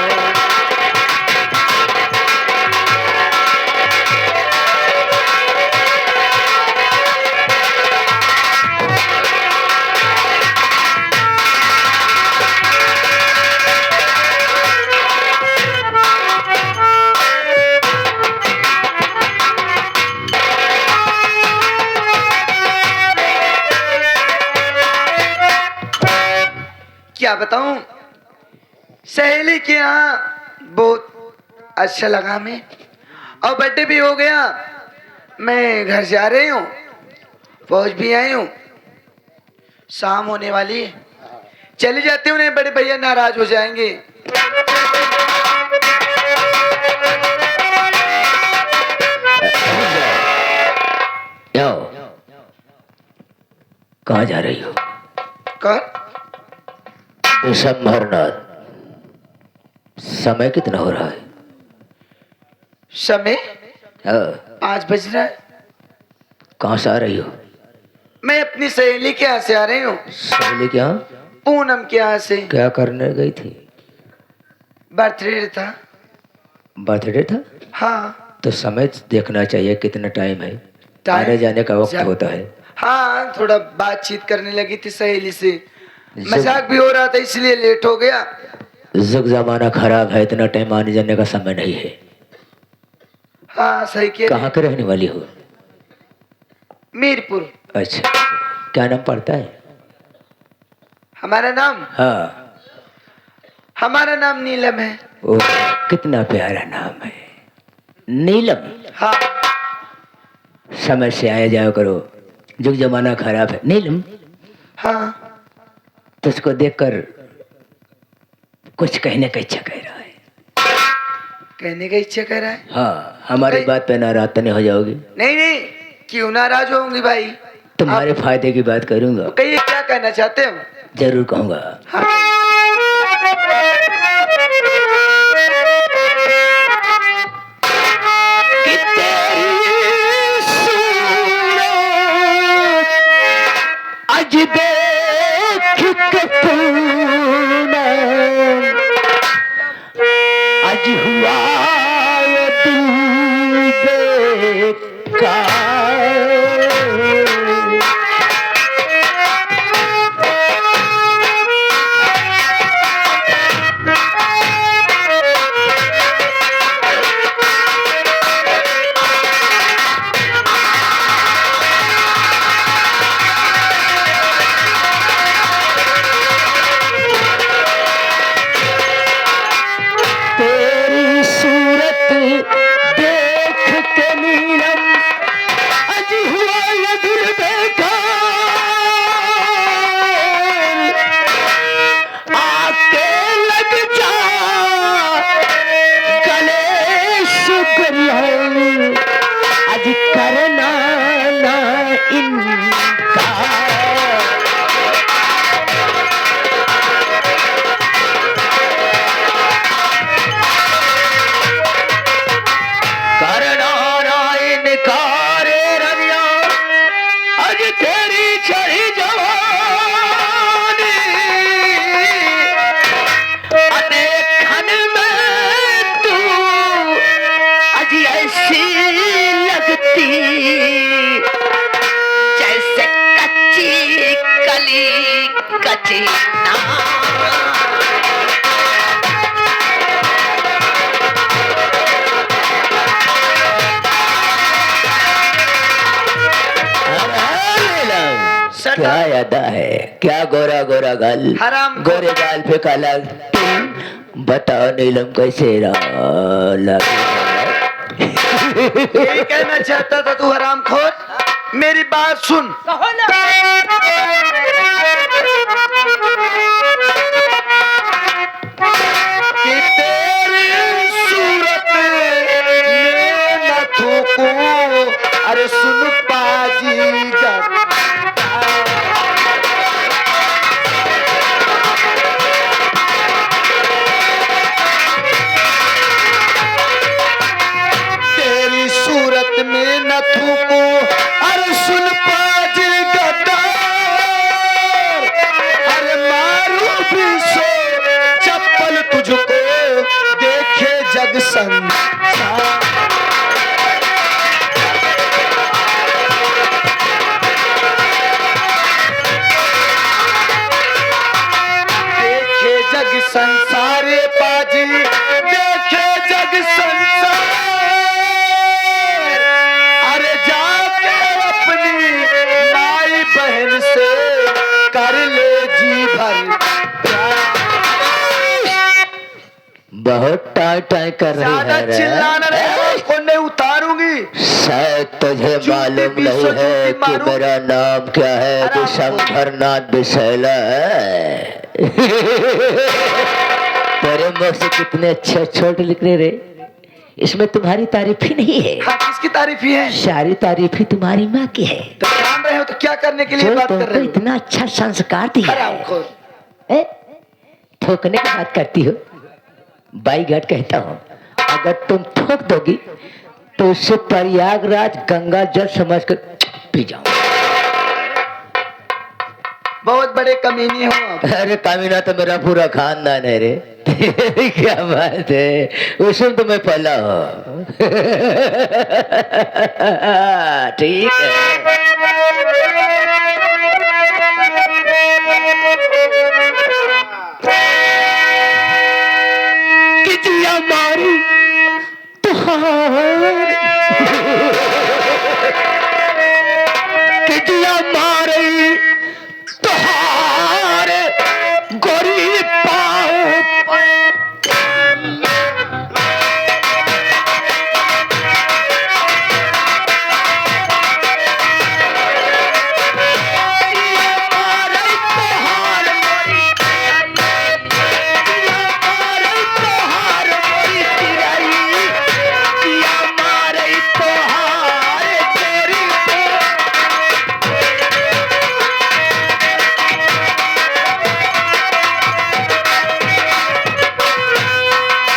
क्या बताऊं, सहेली के यहाँ बहुत अच्छा लगा हमें, और बर्थडे भी हो गया। मैं घर जा रही हूँ, पहुंच भी आई हूँ, शाम होने वाली है, चली जाती हूँ, नहीं बड़े भैया नाराज हो जाएंगे। कहाँ जा रही हो? कौन? विशंभरनाथ, समय कितना हो रहा है? समय हाँ, 5 बज रहा है। कहाँ से आ रही हो? मैं अपनी सहेली के यहाँ से आ रही हूँ। सहेली क्या? पूनम के यहाँ से। क्या करने गई थी? बर्थडे था। बर्थडे था? हाँ। तो समय देखना चाहिए कितना टाइम है। टाइम? आने जाने का वक्त होता है। हाँ, थोड़ा बातचीत करने लगी थी सहेली से, मजाक भी हो रहा था इसलिए लेट हो गया। जुग जमाना खराब है, इतना टाइम आने जाने का समय नहीं है। हाँ सही किया। कहाँ के रहने वाली हो? मीरपुर। अच्छा, क्या नाम पड़ता है? हमारा नाम? हाँ। हमारा नाम नीलम है। ओ, कितना प्यारा नाम है, नीलम। हाँ। समय से आया जाया करो, जुग जमाना खराब है। नीलम, हाँ। तुझको देखकर कुछ कहने का इच्छा कह रहा है। कहने का इच्छा कर रहा है? हाँ, हमारी बात पे नाराज तो नहीं हो जाओगी? नहीं नहीं, क्यों नाराज होंगी भाई? तुम्हारे फायदे की बात करूंगा। कहिए क्या कहना चाहते हो? जरूर कहूंगा। हाँ। कि तेरी सूरत आज देख के तूने, आज हुआ ये दिल बेकार। तेरी सूरत देख के नीलम आज हुआ ये दिल बेकार। आके लग जा गले शुक्रिया, आज करना ना इनकार। आज तेरी चढ़ी जवानी अनेखन में तू आज ऐसी लगती, जैसे कच्ची कली कच्ची ना। क्या यादा है, क्या गोरा गोरा गाल, हराम। गोरे गाल पे काला तिल। बताओ नीलम कैसे लगे? यही कहना चाहता था तू हरामखोर। मेरी बात सुन। कहो ना। कि तेरी सूरत में न थूकूं, अरे सुन पाजी जब तेरी सूरत में न थूकूं, अरे सुन पाजी गद्दार, अरे मारू भी सो चप्पल तुझको देखे जग संसार। देखे जग संसारे पाजी, देखे जग संसार। अरे जाके अपनी माई बहन से कर ले जी भर प्यार। बहुत टाई टाई कर रही ज्यादा है रे। चिल्लाना नहीं, कोने उतारूंगी। शायद तुझे मालूम नहीं है कि मेरा नाम क्या है। विशंभरनाथ विशैला है। तेरे मुख से कितने अच्छे अच्छे निकले रे। इसमें तुम्हारी तारीफ ही नहीं है। हाँ, किसकी तारीफ ही है? सारी तारीफ ही तुम्हारी माँ की है। तो जान रहे हो हो तो क्या करने के लिए जो बात कर तुमको रहे हो? इतना अच्छा संस्कार दिया है। हरामखोर। ए, ठोकने की बात करती हो? बाई घाट कहता हूँ, अगर तुम ठोक दोगी तो उससे प्रयागराज गंगा जल समझ कर पी जाऊं। बहुत बड़े कमीने हो आप। अरे कामीना तो मेरा पूरा खानदान है रे। क्या बात है, उसमें तो मैं पला हूँ। ठीक है। कितिया मारी तुहार, कितिया मारी तुहार गोरी पाओ।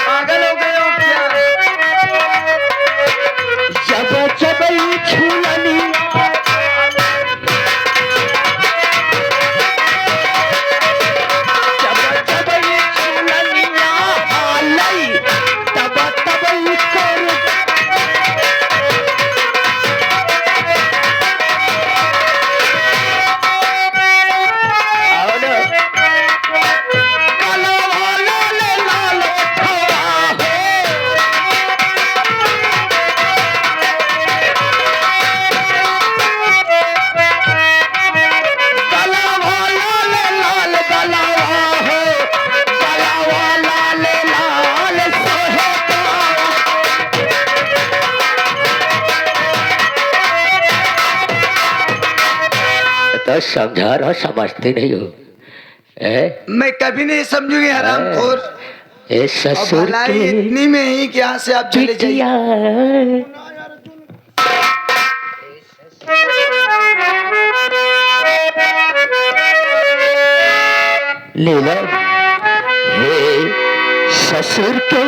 पागल हो गए हो क्या? जब जब छुलनी जब जब छुलनिया आलई तब तब कर आओ ना काला वाला ले लाल खवा हो। गलावा लाल लाल गलावा हो, गलावा लाल लाल सोहेगा। तो समझा रहा, समझते नहीं हो? मैं कभी नहीं समझूंगी हरामखोर। ए और ससुर भलाई के इतनी में ही कि यहाँ से आप चले जाइए। चिटिया लीला हे ससुर के